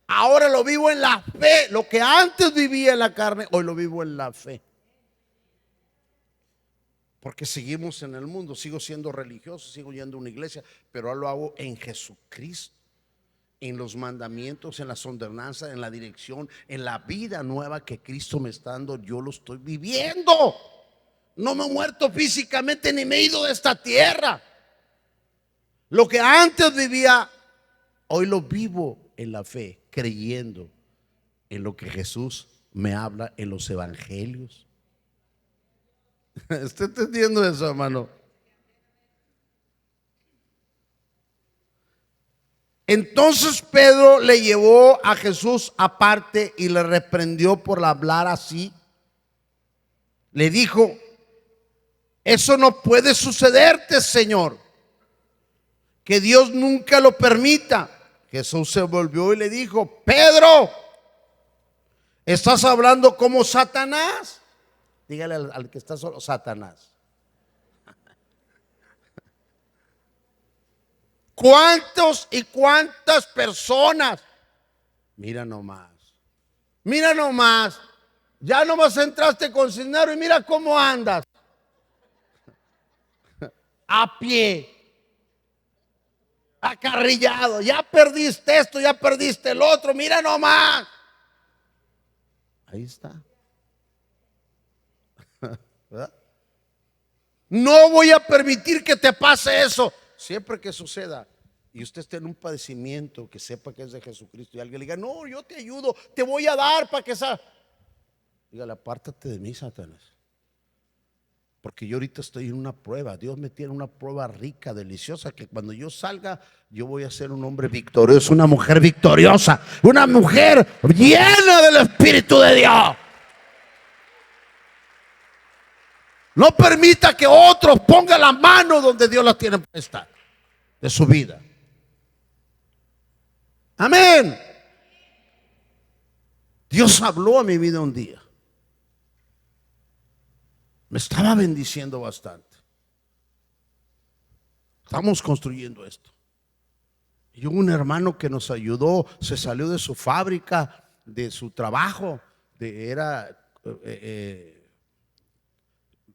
Ahora lo vivo en la fe. Lo que antes vivía en la carne, hoy lo vivo en la fe. Porque seguimos en el mundo, sigo siendo religioso, sigo yendo a una iglesia, pero ahora lo hago en Jesucristo, en los mandamientos, en las ordenanzas, en la dirección, en la vida nueva que Cristo me está dando. Yo lo estoy viviendo. No me he muerto físicamente ni me he ido de esta tierra. Lo que antes vivía, hoy lo vivo en la fe, creyendo en lo que Jesús me habla en los evangelios. ¿Está entendiendo eso, hermano? Entonces Pedro le llevó a Jesús aparte y le reprendió por hablar así. Le dijo: eso no puede sucederte, Señor, que Dios nunca lo permita. Jesús se volvió y le dijo: Pedro, estás hablando como Satanás. Dígale al que está solo: Satanás. ¿Cuántos y cuántas personas? Mira nomás, ya nomás entraste con Cisnero y mira cómo andas, a pie, acarrillado. Ya perdiste esto, ya perdiste el otro, mira nomás. Ahí está. ¿Verdad? No voy a permitir que te pase eso. Siempre que suceda y usted esté en un padecimiento, que sepa que es de Jesucristo, y alguien le diga: no, yo te ayudo, te voy a dar para que salga. Dígale: apártate de mí, Satanás, porque yo ahorita estoy en una prueba. Dios me tiene una prueba rica, deliciosa, que cuando yo salga, yo voy a ser un hombre victorioso, una mujer victoriosa, una mujer llena del Espíritu de Dios. No permita que otros pongan la mano donde Dios la tiene puesta, de su vida. Amén. Dios habló a mi vida un día. Me estaba bendiciendo bastante. Estamos construyendo esto. Y hubo un hermano que nos ayudó, se salió de su fábrica, de su trabajo,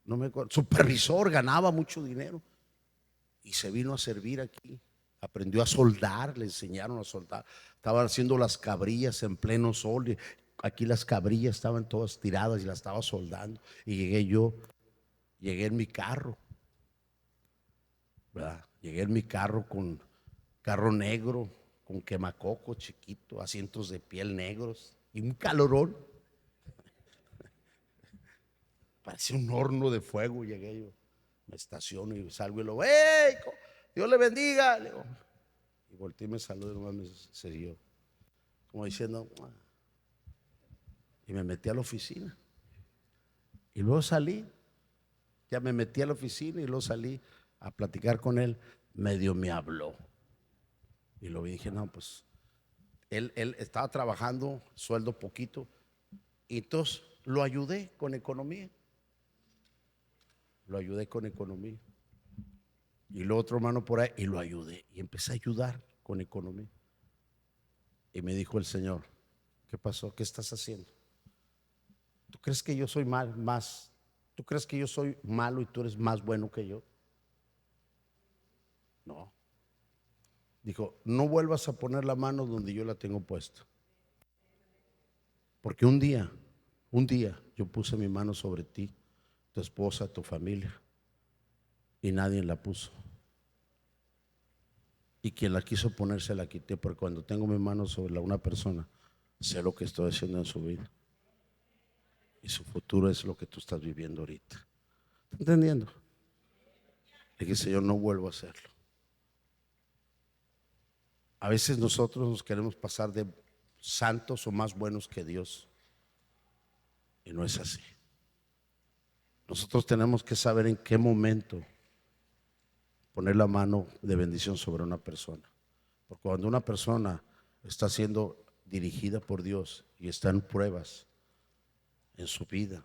no me acuerdo, supervisor, ganaba mucho dinero y se vino a servir aquí. Aprendió a soldar, le enseñaron a soldar. Estaban haciendo las cabrillas en pleno sol. Aquí las cabrillas estaban todas tiradas y las estaba soldando. Y llegué en mi carro, ¿verdad? Llegué en mi carro con carro negro, con quemacoco chiquito, asientos de piel negros y un calorón. Parecía un horno de fuego. Llegué yo, me estaciono y salgo y lo: ¡hey! Dios le bendiga. Le digo, y volteé y me saludó, nomás me siguió, como diciendo. Y me metí a la oficina. Y luego salí. Ya me metí a la oficina y luego salí a platicar con él. Medio me habló. Y lo vi y dije: no, pues Él estaba trabajando, sueldo poquito, y entonces lo ayudé con economía. Lo ayudé con economía. Y luego otro hermano por ahí, y lo ayudé. Y empecé a ayudar con economía. Y me dijo el Señor, ¿qué pasó? ¿Qué estás haciendo? ¿Tú crees que yo soy tú crees que yo soy malo y tú eres más bueno que yo? No. Dijo, no vuelvas a poner la mano donde yo la tengo puesta. Porque un día yo puse mi mano sobre ti, tu esposa, tu familia, y nadie la puso. Y quien la quiso poner se la quité, porque cuando tengo mi mano sobre una persona, sé lo que estoy haciendo en su vida. Y su futuro es lo que tú estás viviendo ahorita. ¿Estás entendiendo? Le dije, Señor, no vuelvo a hacerlo. A veces nosotros nos queremos pasar de santos o más buenos que Dios. Y no es así. Nosotros tenemos que saber en qué momento poner la mano de bendición sobre una persona. Porque cuando una persona está siendo dirigida por Dios y está en pruebas en su vida,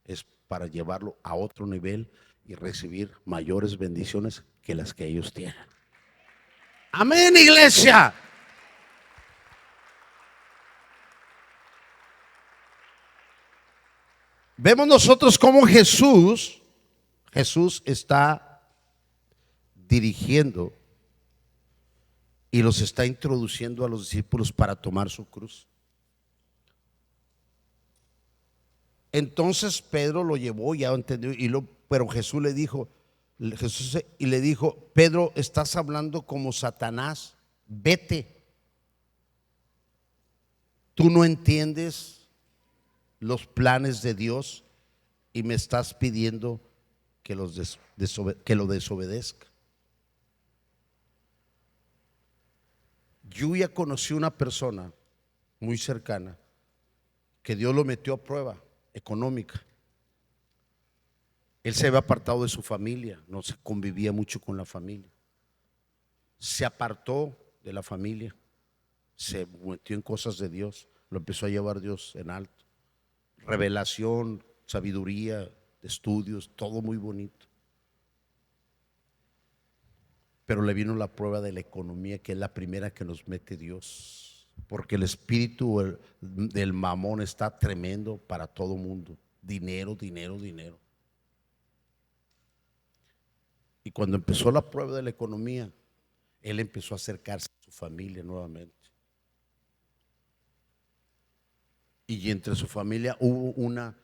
es para llevarlo a otro nivel y recibir mayores bendiciones que las que ellos tienen. Amén, iglesia. Vemos nosotros cómo Jesús está dirigiendo y los está introduciendo a los discípulos para tomar su cruz. Entonces Pedro lo llevó, ya entendió, pero Jesús le dijo, Pedro, estás hablando como Satanás, vete. Tú no entiendes los planes de Dios y me estás pidiendo que lo desobedezca. Yo ya conocí una persona muy cercana que Dios lo metió a prueba económica. Él se había apartado de su familia, no se convivía mucho con la familia. Se apartó de la familia, se metió en cosas de Dios, lo empezó a llevar Dios en alto. Revelación, sabiduría, estudios, todo muy bonito. Pero le vino la prueba de la economía, que es la primera que nos mete Dios, porque el espíritu del mamón está tremendo para todo mundo. Dinero, dinero, dinero. Y cuando empezó la prueba de la economía, él empezó a acercarse a su familia nuevamente. Y entre su familia hubo una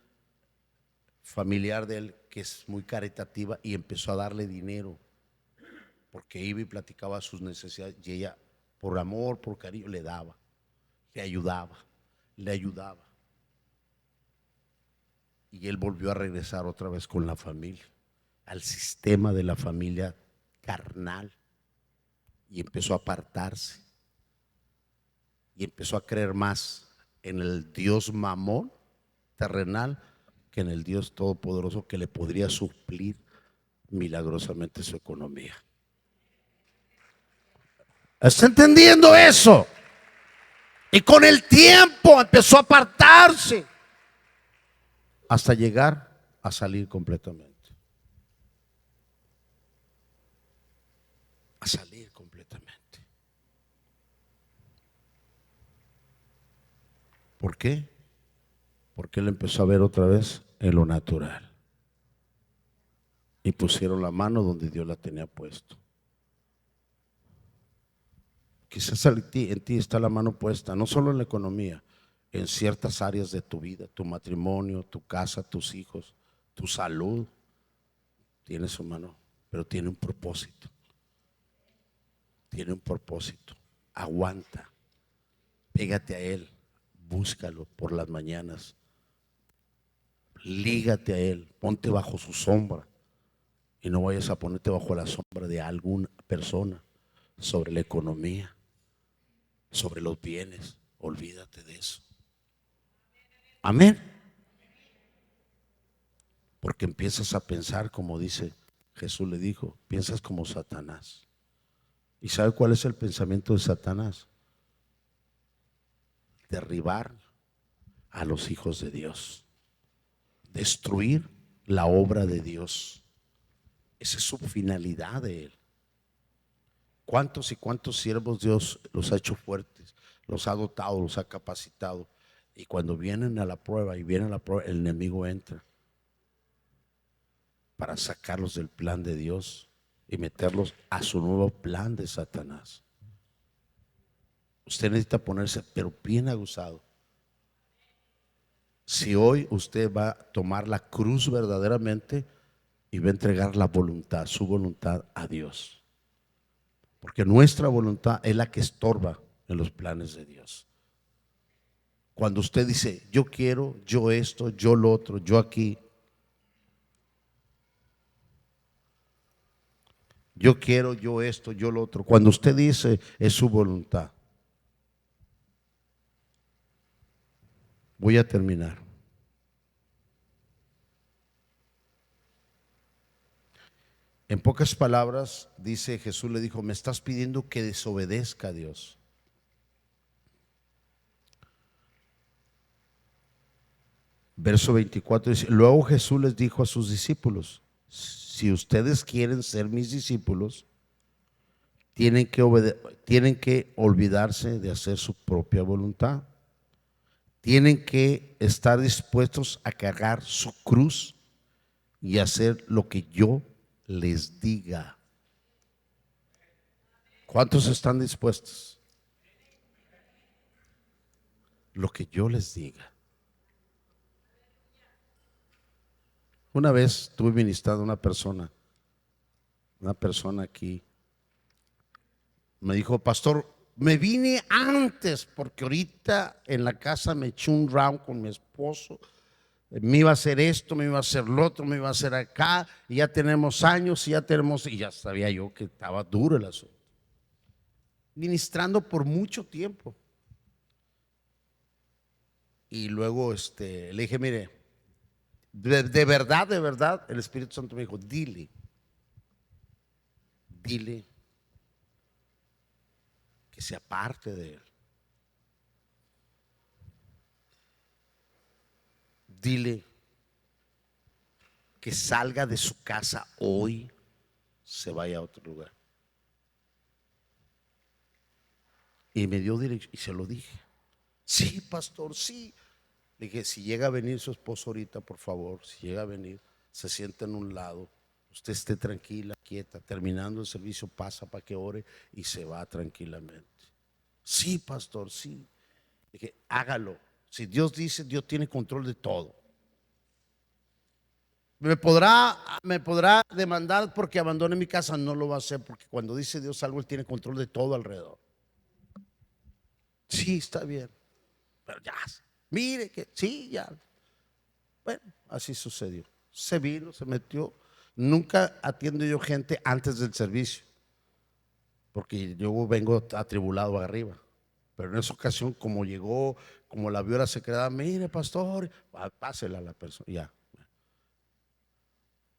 familiar de él que es muy caritativa y empezó a darle dinero, porque iba y platicaba sus necesidades y ella, por amor, por cariño, le daba, le ayudaba. Y él volvió a regresar otra vez con la familia, al sistema de la familia carnal, y empezó a apartarse y empezó a creer más en el Dios mamón terrenal que en el Dios todopoderoso, que le podría suplir milagrosamente su economía. ¿Está entendiendo eso? Y con el tiempo empezó a apartarse hasta llegar a salir completamente. A salir completamente. ¿Por qué? Porque él empezó a ver otra vez en lo natural. Y pusieron la mano donde Dios la tenía puesto. Quizás en ti está la mano puesta, no solo en la economía, en ciertas áreas de tu vida, tu matrimonio, tu casa, tus hijos, tu salud. Tiene su mano, pero tiene un propósito. Tiene un propósito. Aguanta. Pégate a Él. Búscalo por las mañanas. Lígate a Él. Ponte bajo su sombra. Y no vayas a ponerte bajo la sombra de alguna persona sobre la economía, sobre los bienes. Olvídate de eso. Amén. Porque empiezas a pensar, como dice Jesús, le dijo, piensas como Satanás. ¿Y sabe cuál es el pensamiento de Satanás? derribar a los hijos de Dios, destruir la obra de Dios. Esa es su finalidad de Él. ¿Cuántos y cuántos siervos Dios los ha hecho fuertes, los ha dotado, los ha capacitado? Y cuando vienen a la prueba y viene la prueba, el enemigo entra para sacarlos del plan de Dios y meterlos a su nuevo plan de Satanás. Usted necesita ponerse, pero bien aguzado. Si hoy usted va a tomar la cruz verdaderamente y va a entregar la voluntad, su voluntad a Dios. Porque nuestra voluntad es la que estorba en los planes de Dios. Cuando usted dice, yo quiero, yo esto, yo lo otro, yo aquí. Yo quiero, yo esto, yo lo otro. Cuando usted dice, es su voluntad. Voy a terminar. En pocas palabras, dice Jesús, le dijo, me estás pidiendo que desobedezca a Dios. Verso 24 dice, luego Jesús les dijo a sus discípulos, si ustedes quieren ser mis discípulos, tienen que olvidarse de hacer su propia voluntad. Tienen que estar dispuestos a cargar su cruz y hacer lo que yo les diga. ¿Cuántos están dispuestos? Lo que yo les diga. Una vez estuve ministrando a una persona aquí, me dijo, pastor, me vine antes porque ahorita en la casa me eché un round con mi esposo, me iba a hacer esto, me iba a hacer lo otro, me iba a hacer acá, y ya tenemos años, y ya sabía yo que estaba duro el asunto. Ministrando por mucho tiempo. Y luego le dije, mire, de verdad, el Espíritu Santo me dijo, dile que se aparte de él. Dile que salga de su casa hoy, se vaya a otro lugar. Y me dio dirección y se lo dije. Sí, pastor, sí. Le dije, si llega a venir su esposo ahorita, por favor, si llega a venir, se sienta en un lado, usted esté tranquila, quieta, terminando el servicio pasa para que ore y se va tranquilamente. Sí, pastor, sí. Le dije, hágalo. Si Dios dice, Dios tiene control de todo. Me podrá demandar porque abandone mi casa, no lo va a hacer, porque cuando dice Dios algo, Él tiene control de todo alrededor. Sí, está bien, pero ya, mire que sí, ya. Bueno, así sucedió. Se vino, se metió. Nunca atiendo yo gente antes del servicio, porque yo vengo atribulado arriba. Pero en esa ocasión, como llegó, como la vio la secretaria, mire, pastor, pásela a la persona, ya.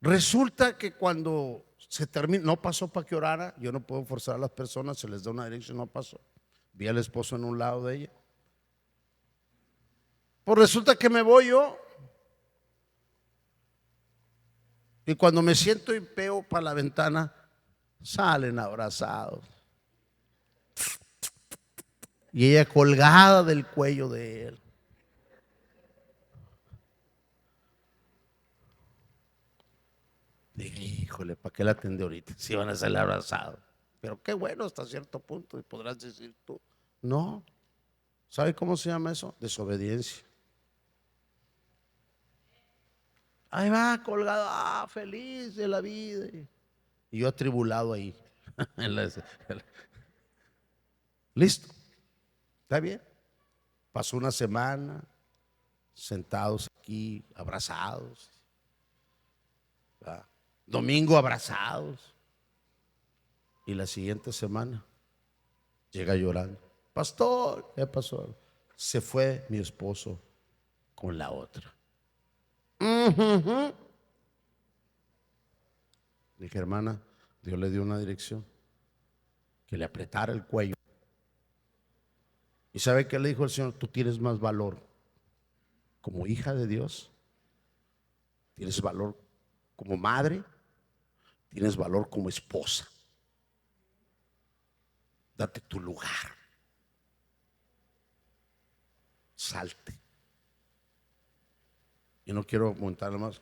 Resulta que cuando se termina, no pasó para que orara, yo no puedo forzar a las personas, se les da una dirección, no pasó. Vi al esposo en un lado de ella. Pues resulta que me voy yo. Y cuando me siento y veo para la ventana, salen abrazados. Y ella colgada del cuello de él. Dije, híjole, ¿para qué la atendí ahorita? Si van a salir abrazados. Pero qué bueno hasta cierto punto. Y podrás decir tú, no. ¿Sabe cómo se llama eso? Desobediencia. Ahí va, colgado, feliz de la vida. Y yo atribulado ahí. Listo. ¿Está bien? Pasó una semana, sentados aquí, abrazados. ¿Verdad? Domingo abrazados. Y la siguiente semana llega llorando. Pastor, ¿qué pasó? Se fue mi esposo con la otra. Dije, hermana, Dios le dio una dirección, que le apretara el cuello ¿Y sabe qué le dijo el Señor? Tú tienes más valor como hija de Dios, tienes valor como madre, tienes valor como esposa. Date tu lugar. Salte. Y no quiero montar más.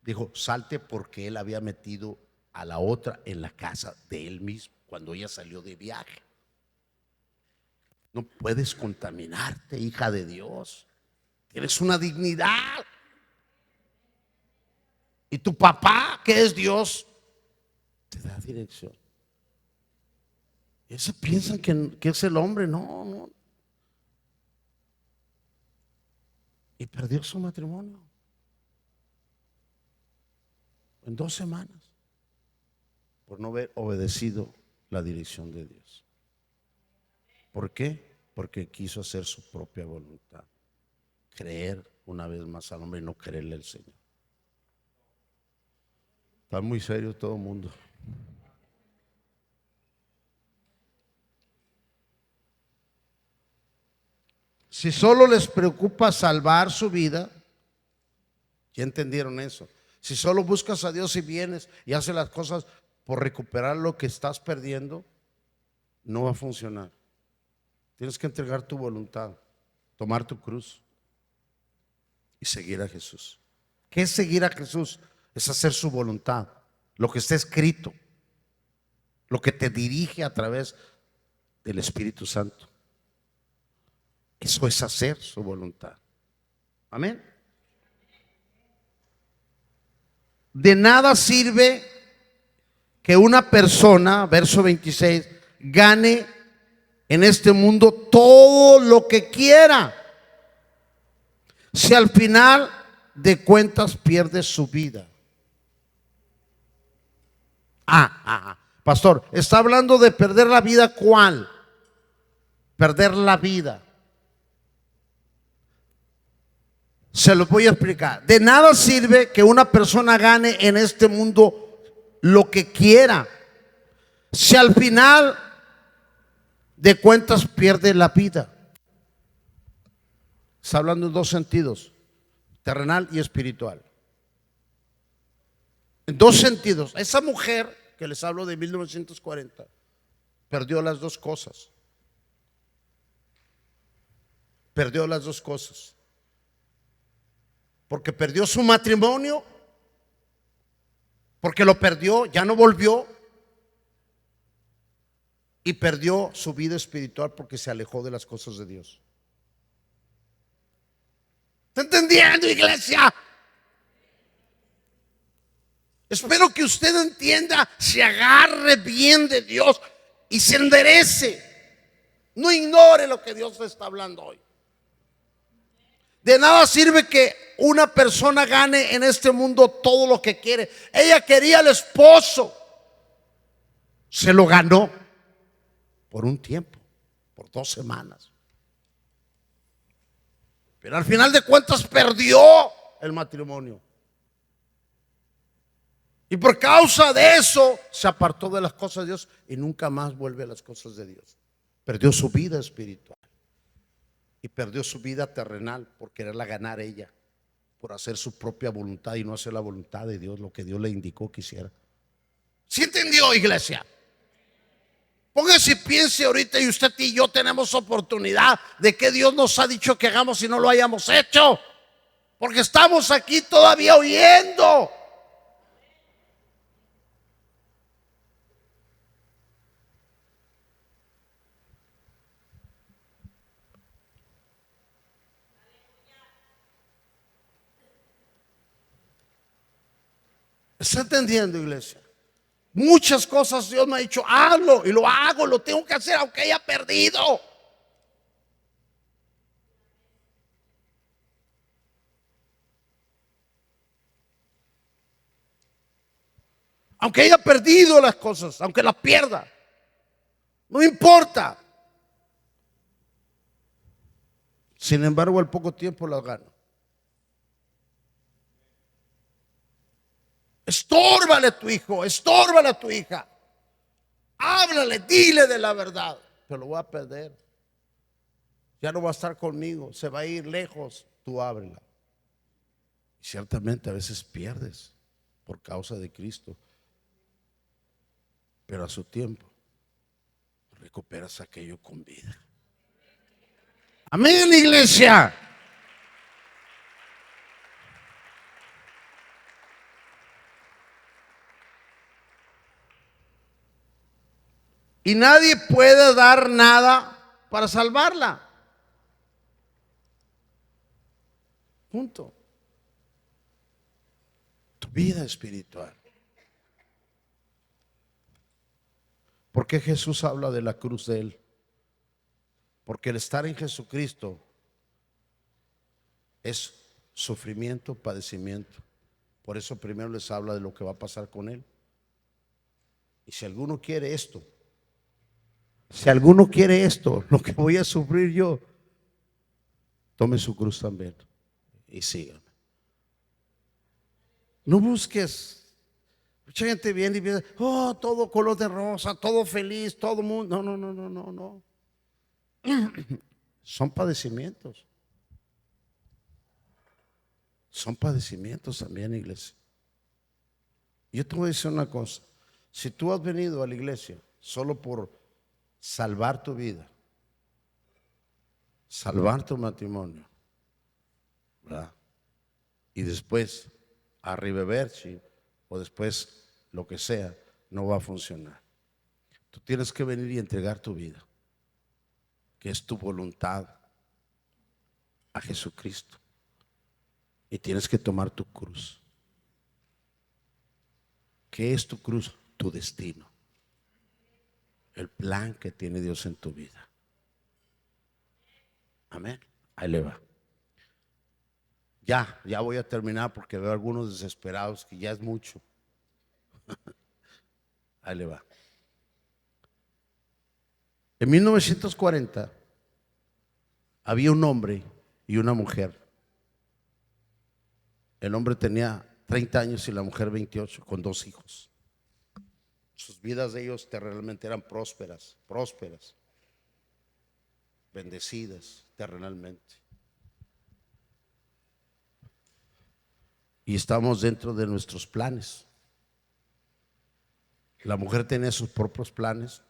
Dijo, salte, porque él había metido a la otra en la casa de él mismo cuando ella salió de viaje. No puedes contaminarte, hija de Dios. Tienes una dignidad. Y tu papá, que es Dios, te da dirección. Ellos piensan que es el hombre. No, no. Y perdió su matrimonio en 2 semanas por no haber obedecido la dirección de Dios. ¿Por qué? Porque quiso hacer su propia voluntad, creer una vez más al hombre y no creerle al Señor. Está muy serio todo el mundo. Si solo les preocupa salvar su vida, ¿ya entendieron eso? Si solo buscas a Dios y vienes y haces las cosas por recuperar lo que estás perdiendo, no va a funcionar. Tienes que entregar tu voluntad, tomar tu cruz y seguir a Jesús. ¿Qué es seguir a Jesús? Es hacer su voluntad, lo que está escrito, lo que te dirige a través del Espíritu Santo. Eso es hacer su voluntad. Amén. De nada sirve que una persona, verso 26, gane en este mundo todo lo que quiera, si al final de cuentas pierde su vida. Pastor, está hablando de perder la vida. ¿Cuál? Perder la vida. Se lo voy a explicar. De nada sirve que una persona gane en este mundo lo que quiera, si al final de cuentas pierde la vida. Está hablando en 2 sentidos, terrenal y espiritual. En 2 sentidos. Esa mujer que les hablo de 1940 perdió las 2 cosas. Perdió las 2 cosas. Porque perdió su matrimonio, porque lo perdió, ya no volvió, y perdió su vida espiritual porque se alejó de las cosas de Dios. ¿Está entendiendo, iglesia? Espero que usted entienda, se agarre bien de Dios y se enderece. No ignore lo que Dios está hablando hoy. De nada sirve que una persona gane en este mundo todo lo que quiere. Ella quería al esposo, se lo ganó por un tiempo, por 2 semanas, pero al final de cuentas perdió el matrimonio. Y por causa de eso se apartó de las cosas de Dios y nunca más vuelve a las cosas de Dios. Perdió su vida espiritual y perdió su vida terrenal por quererla ganar ella, por hacer su propia voluntad y no hacer la voluntad de Dios, lo que Dios le indicó que hiciera. ¿Sí entendió, iglesia? Póngase y piense ahorita, y usted y yo tenemos oportunidad de que Dios nos ha dicho que hagamos y no lo hayamos hecho, porque estamos aquí todavía oyendo. ¿Está entendiendo, iglesia? Muchas cosas Dios me ha dicho, hazlo, y lo hago, lo tengo que hacer aunque haya perdido. Aunque haya perdido las cosas, aunque las pierda, no importa. Sin embargo, al poco tiempo las gano. Estórbale a tu hijo, estórbale a tu hija. Háblale, dile de la verdad. Pero lo voy a perder. ya no va a estar conmigo, se va a ir lejos, tú ábrela. Y ciertamente a veces pierdes por causa de Cristo, pero a su tiempo recuperas aquello con vida. Amén, iglesia. Y nadie puede dar nada para salvarla. Punto. Tu vida espiritual. ¿Por qué Jesús habla de la cruz de Él? Porque el estar en Jesucristo es sufrimiento, padecimiento. Por eso primero les habla de lo que va a pasar con Él. Y si alguno quiere esto, lo que voy a sufrir yo, tome su cruz también y sígame. No busques. Mucha gente viene y dice, oh, todo color de rosa, todo feliz, todo mundo. No. Son padecimientos. Son padecimientos también, iglesia. Yo te voy a decir una cosa. Si tú has venido a la iglesia solo por salvar tu vida, salvar tu matrimonio, ¿verdad? Y después a riveverci o después lo que sea, no va a funcionar. Tú tienes que venir y entregar tu vida, que es tu voluntad, a Jesucristo. Y tienes que tomar tu cruz. ¿Qué es tu cruz? Tu destino. El plan que tiene Dios en tu vida. Amén. Ahí le va. Ya voy a terminar porque veo algunos desesperados que ya es mucho. Ahí le va. En 1940 había un hombre y una mujer. El hombre tenía 30 años y la mujer 28, con 2 hijos. Sus vidas de ellos terrenalmente eran prósperas, bendecidas terrenalmente. Y estamos dentro de nuestros planes. La mujer tenía sus propios planes.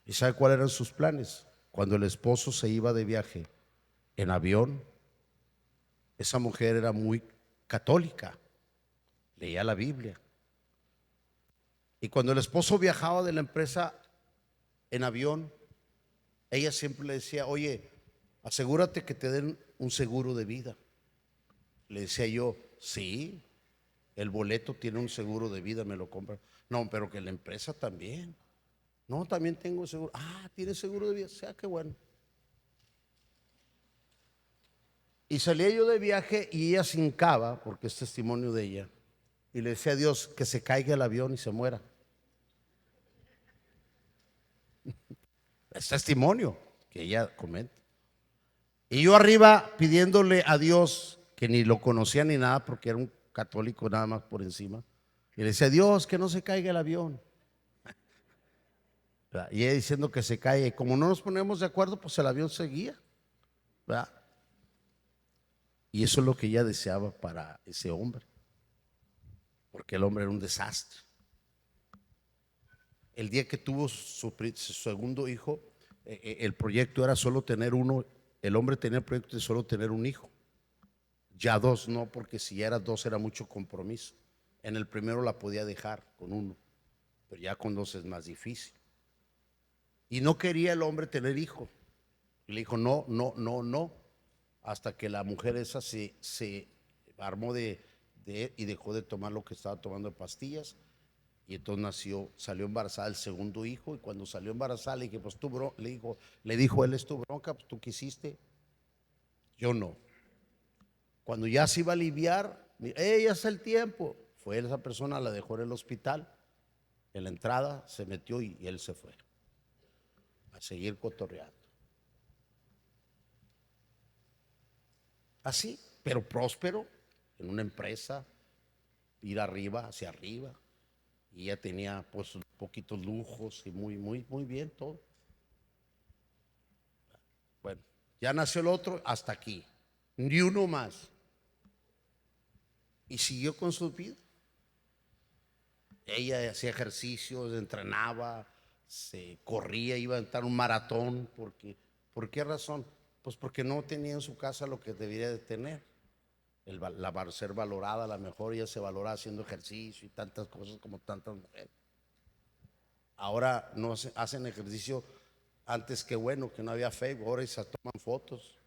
¿Y sabe cuáles eran sus planes? Cuando el esposo se iba de viaje en avión, esa mujer era muy católica, leía la Biblia. Y cuando el esposo viajaba de la empresa en avión, ella siempre le decía, oye, asegúrate que te den un seguro de vida. Le decía yo, sí, el boleto tiene un seguro de vida, me lo compran. No, pero que la empresa también. No, también tengo seguro. Ah, tiene seguro de vida, sea que bueno. Y salía yo de viaje y ella se hincaba, porque es testimonio de ella, y le decía a Dios que se caiga el avión y se muera. Es testimonio que ella comenta. Y yo arriba pidiéndole a Dios, que ni lo conocía ni nada, porque era un católico nada más por encima, y le decía, Dios, que no se caiga el avión. ¿Verdad? Y ella diciendo que se caiga, y como no nos ponemos de acuerdo, pues el avión seguía, ¿verdad? Y eso es lo que ella deseaba para ese hombre, porque el hombre era un desastre. El día que tuvo su segundo hijo, el proyecto era solo tener uno. El hombre tenía el proyecto de solo tener un hijo, ya 2 no, porque si ya era 2 era mucho compromiso. En el primero la podía dejar con 1, pero ya con 2 es más difícil. Y no quería el hombre tener hijo. Y le dijo no, hasta que la mujer esa se armó y dejó de tomar lo que estaba tomando de pastillas. Y entonces salió embarazada el segundo hijo. Y cuando salió embarazada le dije, pues tú, le dijo él, es tu bronca, pues tú quisiste, yo no. Cuando ya se iba a aliviar, ya está el tiempo. Fue esa persona, la dejó en el hospital, en la entrada, se metió y él se fue a seguir cotorreando. Así, pero próspero, en una empresa, ir arriba, hacia arriba. Y ella tenía pues poquitos lujos y muy bien todo. Ya nació el otro, hasta aquí. Ni uno más. Y siguió con su vida. Ella hacía ejercicios, entrenaba, se corría, iba a entrar un maratón. ¿Por qué razón? Pues porque no tenía en su casa lo que debería de tener. Ser valorada, a lo mejor ella se valora haciendo ejercicio y tantas cosas como tantas mujeres. Ahora no hacen ejercicio antes, que bueno, que no había Facebook, ahora se toman fotos,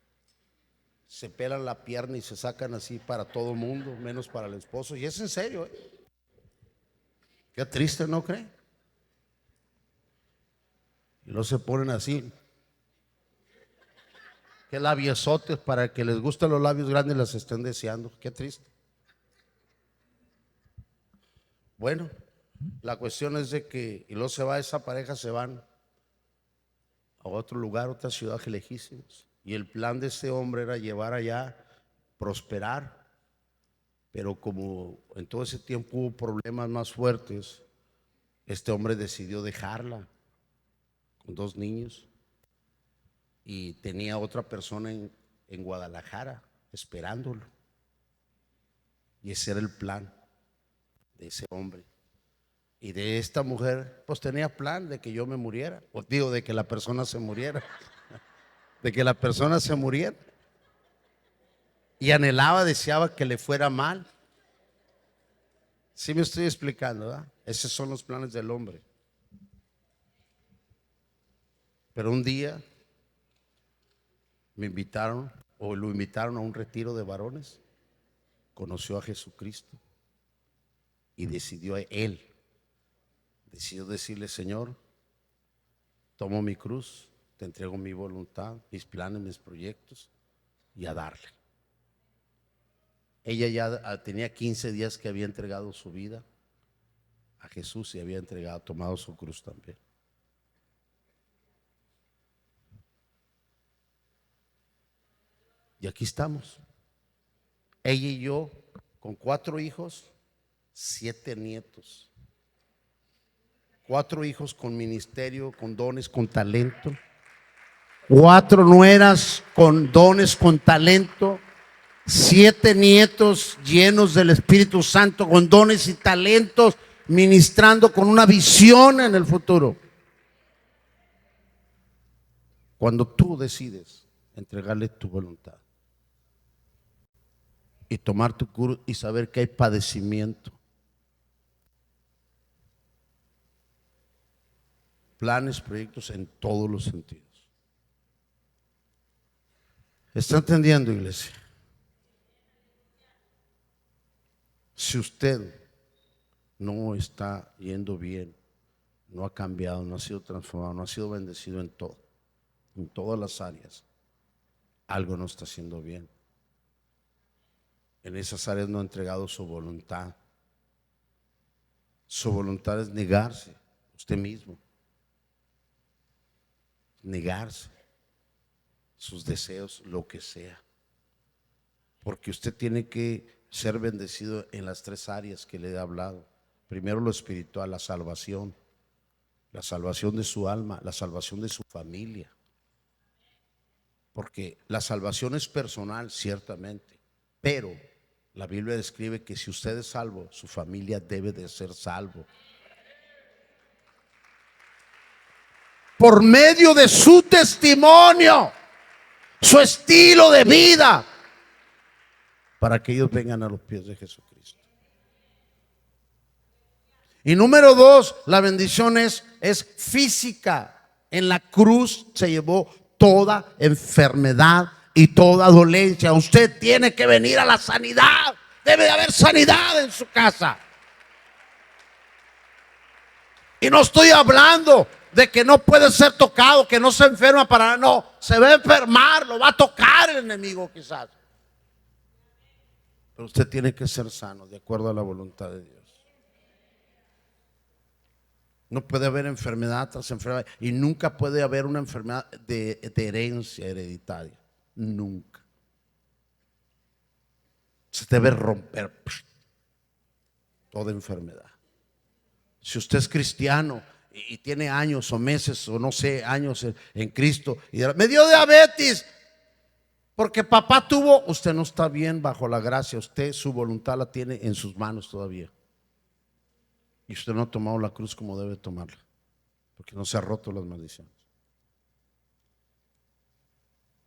se pelan la pierna y se sacan así para todo el mundo, menos para el esposo. Y es en serio, ¿eh? Qué triste, ¿no cree? Y luego se ponen así. Qué labiosotes, para que les gusten los labios grandes las estén deseando. Qué triste. Bueno, la cuestión es de que, y luego se va esa pareja, se van a otro lugar, otra ciudad lejísimos. Y el plan de este hombre era llevar allá, prosperar. Pero como en todo ese tiempo hubo problemas más fuertes, este hombre decidió dejarla con 2 niños. Y tenía otra persona en Guadalajara esperándolo. Y ese era el plan de ese hombre. Y de esta mujer, pues tenía plan de que yo me muriera. O digo, de que la persona se muriera. De que la persona se muriera. Y anhelaba, deseaba que le fuera mal. Sí me estoy explicando, ¿verdad? Esos son los planes del hombre. Pero un día me invitaron, o lo invitaron a un retiro de varones. Conoció a Jesucristo y decidió decirle: Señor, tomo mi cruz, te entrego mi voluntad, mis planes, mis proyectos, y a darle. Ella ya tenía 15 días que había entregado su vida a Jesús y había tomado su cruz también. Y aquí estamos, ella y yo, con 4 hijos, 7 nietos. 4 hijos con ministerio, con dones, con talento. 4 nueras con dones, con talento. 7 nietos llenos del Espíritu Santo, con dones y talentos, ministrando con una visión en el futuro. Cuando tú decides entregarle tu voluntad y tomar tu cruz y saber que hay padecimiento, planes, proyectos en todos los sentidos. ¿Está entendiendo, iglesia? Si usted no está yendo bien, no ha cambiado, no ha sido transformado, no ha sido bendecido en todo, en todas las áreas, algo no está haciendo bien. En esas áreas no ha entregado su voluntad. Su voluntad es negarse usted mismo, negarse sus deseos, lo que sea, porque usted tiene que ser bendecido en las 3 áreas que le he hablado. Primero, lo espiritual, la salvación de su alma, la salvación de su familia, porque la salvación es personal, ciertamente, pero la Biblia describe que si usted es salvo, su familia debe de ser salvo por medio de su testimonio, su estilo de vida, para que ellos vengan a los pies de Jesucristo. Y número 2, la bendición es física. En la cruz se llevó toda enfermedad y toda dolencia. Usted tiene que venir a la sanidad. Debe de haber sanidad en su casa. Y no estoy hablando de que no puede ser tocado, que no se enferma para nada. No, se va a enfermar, lo va a tocar el enemigo quizás. Pero usted tiene que ser sano de acuerdo a la voluntad de Dios. No puede haber enfermedad tras enfermedad, y nunca puede haber una enfermedad de herencia hereditaria. Nunca. Se debe romper toda enfermedad. Si usted es cristiano y tiene años o meses o no sé, años en Cristo, y me dio diabetes, Porque papá tuvo, usted no está bien bajo la gracia, usted su voluntad la tiene en sus manos todavía. Y usted no ha tomado la cruz como debe tomarla, porque no se ha roto las maldiciones.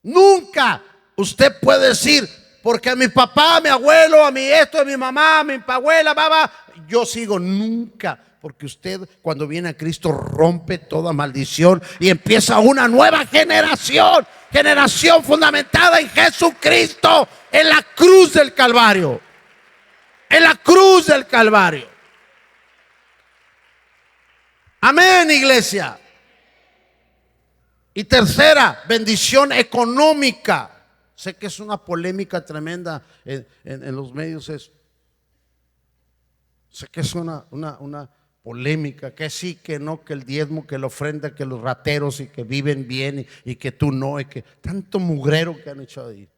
Nunca usted puede decir, porque a mi papá, a mi abuelo, a mi esto, a mi mamá, a mi abuela, papá, yo sigo. Nunca. Porque usted cuando viene a Cristo rompe toda maldición y empieza una nueva generación. Generación fundamentada en Jesucristo, en la cruz del Calvario. En la cruz del Calvario. Amén, iglesia. Y tercera, bendición económica. Sé que es una polémica tremenda en los medios eso. Sé que es una polémica, que sí, que no, que el diezmo, que la ofrenda, que los rateros y que viven bien y que tú no, y que tanto mugrero que han hecho ahí.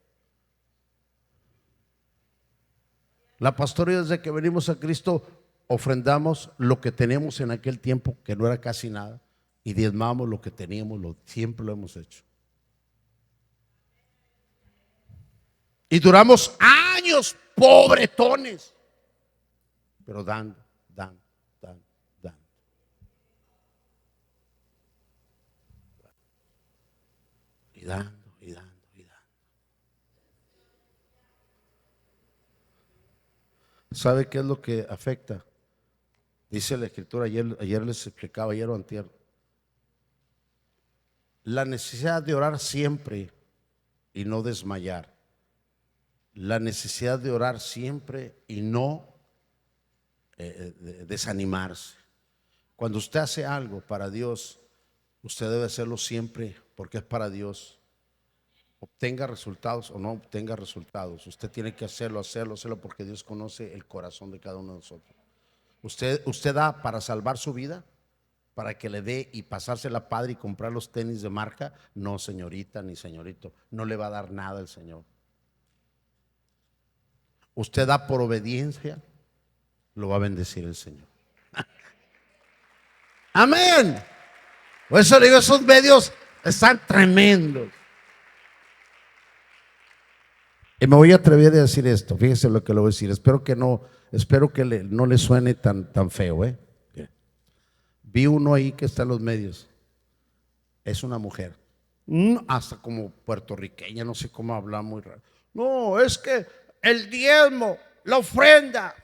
La pastora, desde que venimos a Cristo, ofrendamos lo que teníamos en aquel tiempo, que no era casi nada, y diezmamos lo que teníamos, siempre lo hemos hecho. Y duramos años pobretones, pero dando. Y dando. ¿Sabe qué es lo que afecta? Dice la Escritura, ayer les explicaba, ayer o antier, la necesidad de orar siempre y no desmayar. La necesidad de orar siempre y no desanimarse. Cuando usted hace algo para Dios, usted debe hacerlo siempre porque es para Dios. Obtenga resultados o no obtenga resultados, usted tiene que hacerlo porque Dios conoce el corazón de cada uno de nosotros. Usted da para salvar su vida, para que le dé y pasársela padre y comprar los tenis de marca. No, señorita ni señorito, no le va a dar nada el Señor. Usted da por obediencia, lo va a bendecir el Señor. Amén. Por eso digo, esos medios están tremendos. Y me voy a atrever a decir esto, fíjese lo que le voy a decir, espero que no le suene tan feo. Vi uno ahí que está en los medios, es una mujer, hasta como puertorriqueña, no sé cómo habla, muy raro. No, es que el diezmo, la ofrenda,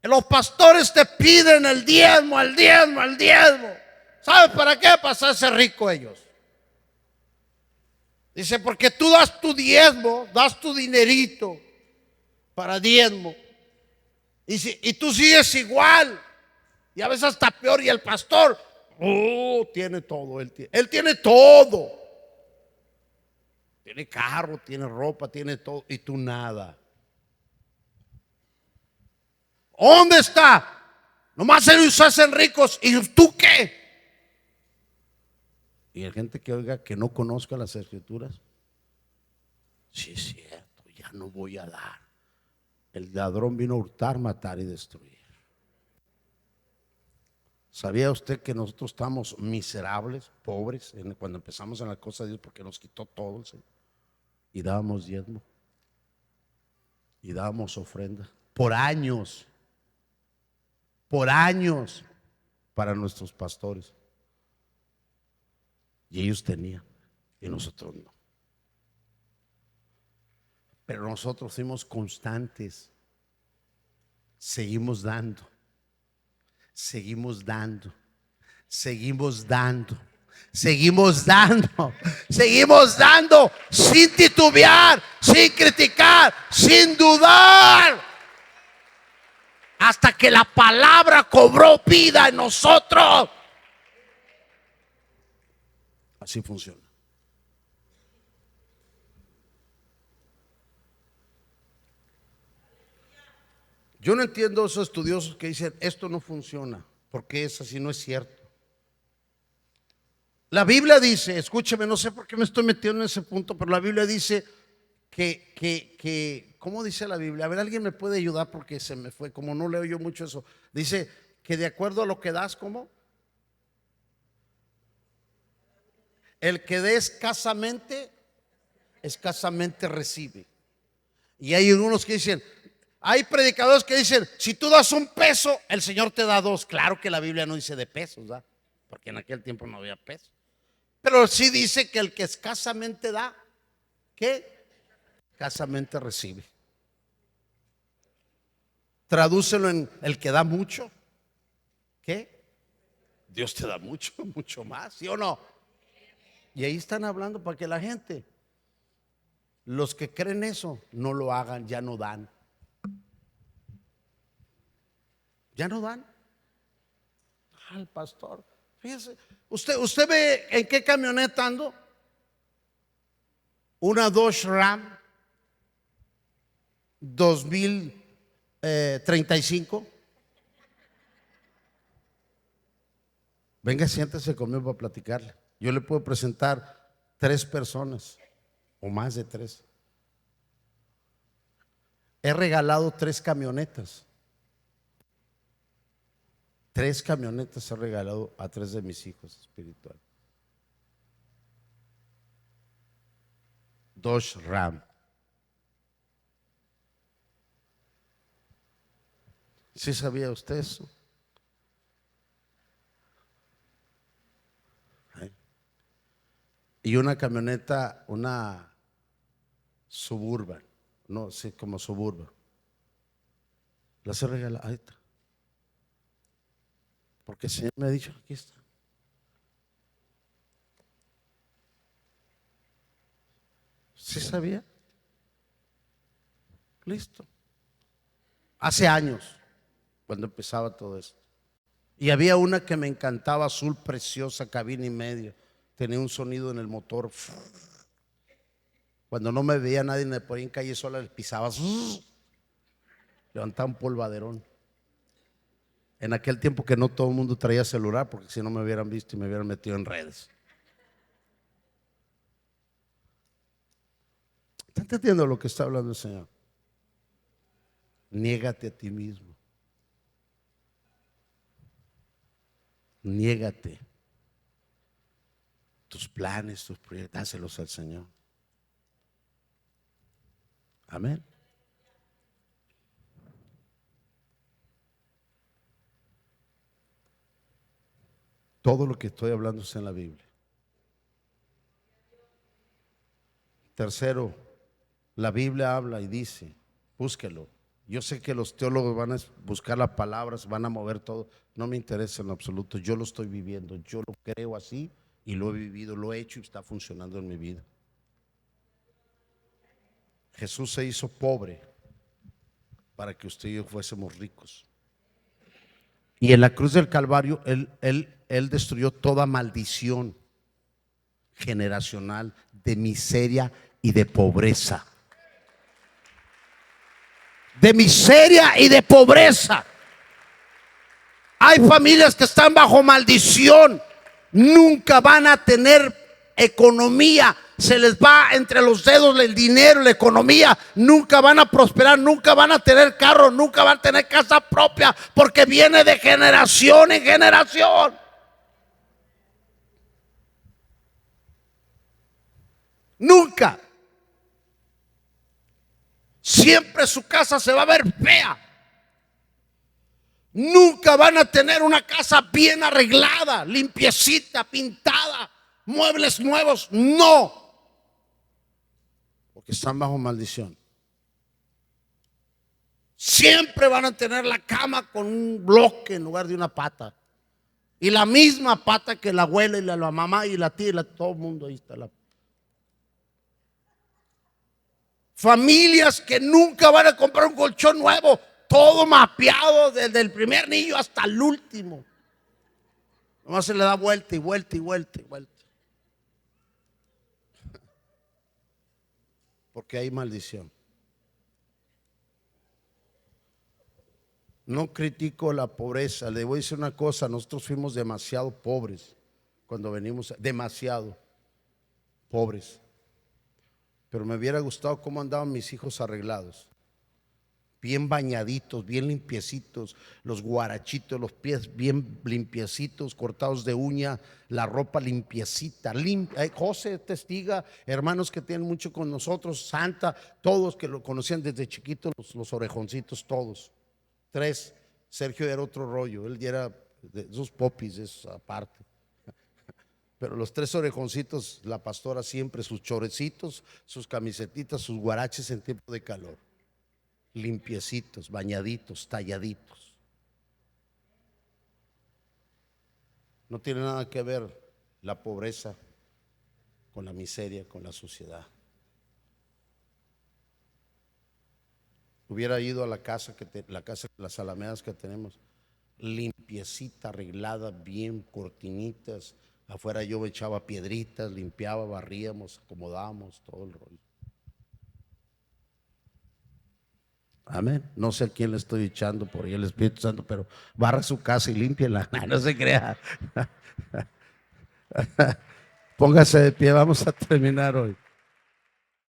los pastores te piden el diezmo. ¿Sabes para qué? Para hacerse rico ellos. Dice, porque tú das tu diezmo, das tu dinerito para diezmo. Y tú sigues igual. Y a veces hasta peor. Y el pastor, tiene todo. Él tiene todo. Tiene carro, tiene ropa, tiene todo. Y tú nada. ¿Dónde está? Nomás ellos se hacen ricos. ¿Y tú qué? Y hay gente que oiga que no conozca las Escrituras. Sí, es cierto, ya no voy a dar. El ladrón vino a hurtar, matar y destruir. ¿Sabía usted que nosotros estamos miserables, pobres, cuando empezamos en la cosa de Dios, porque nos quitó todo el Señor? Y dábamos diezmo. Y dábamos ofrenda. Por años. Para nuestros pastores. Y ellos tenían, y nosotros no. Pero nosotros fuimos constantes. Seguimos dando sin titubear, sin criticar, sin dudar, hasta que la palabra cobró vida en nosotros. Así funciona. Yo no entiendo esos estudiosos que dicen esto no funciona, porque es así, no es cierto. La Biblia dice, escúcheme, no sé por qué me estoy metiendo en ese punto, pero la Biblia dice que ¿cómo dice la Biblia? A ver, alguien me puede ayudar porque se me fue, como no leo yo mucho eso. Dice que de acuerdo a lo que das, ¿cómo? El que dé escasamente escasamente recibe. Y hay unos que dicen, hay predicadores que dicen, si tú das un peso, el Señor te da dos. Claro que la Biblia no dice de pesos, ¿verdad? Porque en aquel tiempo no había pesos. Pero sí dice que el que escasamente da, ¿qué? Escasamente recibe. Tradúcelo en el que da mucho, ¿qué? Dios te da mucho, mucho más, ¿sí o no? Y ahí están hablando para que la gente, los que creen eso, no lo hagan, ya no dan. Ya no dan. Al pastor, fíjese, usted ve en qué camioneta ando. Una Dodge Ram 2035. Venga, siéntese conmigo para platicarle. Yo le puedo presentar 3 personas o más de 3. He regalado 3 camionetas. 3 camionetas he regalado a 3 de mis hijos espirituales. Dodge Ram. ¿Sí sabía usted eso? Y una camioneta, una Suburban, no sé, como Suburban. Las he regalado. Ahí está. Porque el Señor me ha dicho, aquí está. ¿Sí sabía? Listo. Hace años, cuando empezaba todo esto. Y había una que me encantaba, azul preciosa, cabina y media. Tenía un sonido en el motor. Cuando no me veía nadie me ponía en calle sola, les pisaba. Levantaba un polvaderón. En aquel tiempo que no todo el mundo traía celular, porque si no me hubieran visto y me hubieran metido en redes. ¿Está entendiendo lo que está hablando el Señor? Niégate a ti mismo. Niégate. Tus planes, tus proyectos, dáselos al Señor. Amén. Todo lo que estoy hablando está en la Biblia. Tercero, la Biblia habla y dice, búsquelo. Yo sé que los teólogos van a buscar las palabras, van a mover todo. No me interesa en lo absoluto. Yo lo estoy viviendo. Yo lo creo así y lo he vivido, lo he hecho y está funcionando en mi vida. Jesús se hizo pobre para que usted y yo fuésemos ricos. Y en la cruz del Calvario, Él destruyó toda maldición generacional de miseria y de pobreza. De miseria y de pobreza. Hay familias que están bajo maldición. Nunca van a tener economía. Se les va entre los dedos el dinero, la economía. Nunca van a prosperar, nunca van a tener carro, nunca van a tener casa propia, porque viene de generación en generación. Nunca. Siempre su casa se va a ver fea. Nunca van a tener una casa bien arreglada, limpiecita, pintada, muebles nuevos. No. Porque están bajo maldición. Siempre van a tener la cama con un bloque en lugar de una pata. Y la misma pata que la abuela y la mamá y la tía y todo el mundo. Ahí está la familias que nunca van a comprar un colchón nuevo, todo mapeado desde el primer niño hasta el último. Nomás se le da vuelta y vuelta y vuelta y vuelta. Porque hay maldición. No critico la pobreza. Le voy a decir una cosa, nosotros fuimos demasiado pobres cuando venimos, demasiado pobres. Pero me hubiera gustado cómo andaban mis hijos arreglados. bien bañaditos, bien limpiecitos, los guarachitos, los pies bien limpiecitos, cortados de uña, la ropa limpiecita, José testiga, hermanos que tienen mucho con nosotros, Santa, todos que lo conocían desde chiquitos, los orejoncitos todos. 3, Sergio era otro rollo, él ya era de esos popis, eso aparte. Pero los 3 orejoncitos, la pastora siempre, sus chorecitos, sus camisetitas, sus guaraches en tiempo de calor, limpiecitos, bañaditos, talladitos. No tiene nada que ver la pobreza con la miseria, con la suciedad. Hubiera ido a la casa las alamedas que tenemos, limpiecita, arreglada, bien, cortinitas. Afuera yo echaba piedritas, limpiaba, barríamos, acomodábamos, todo el rollo. Amén. No sé a quién le estoy echando por ahí el Espíritu Santo, pero barra su casa y límpiela. No se crea. Póngase de pie, vamos a terminar hoy.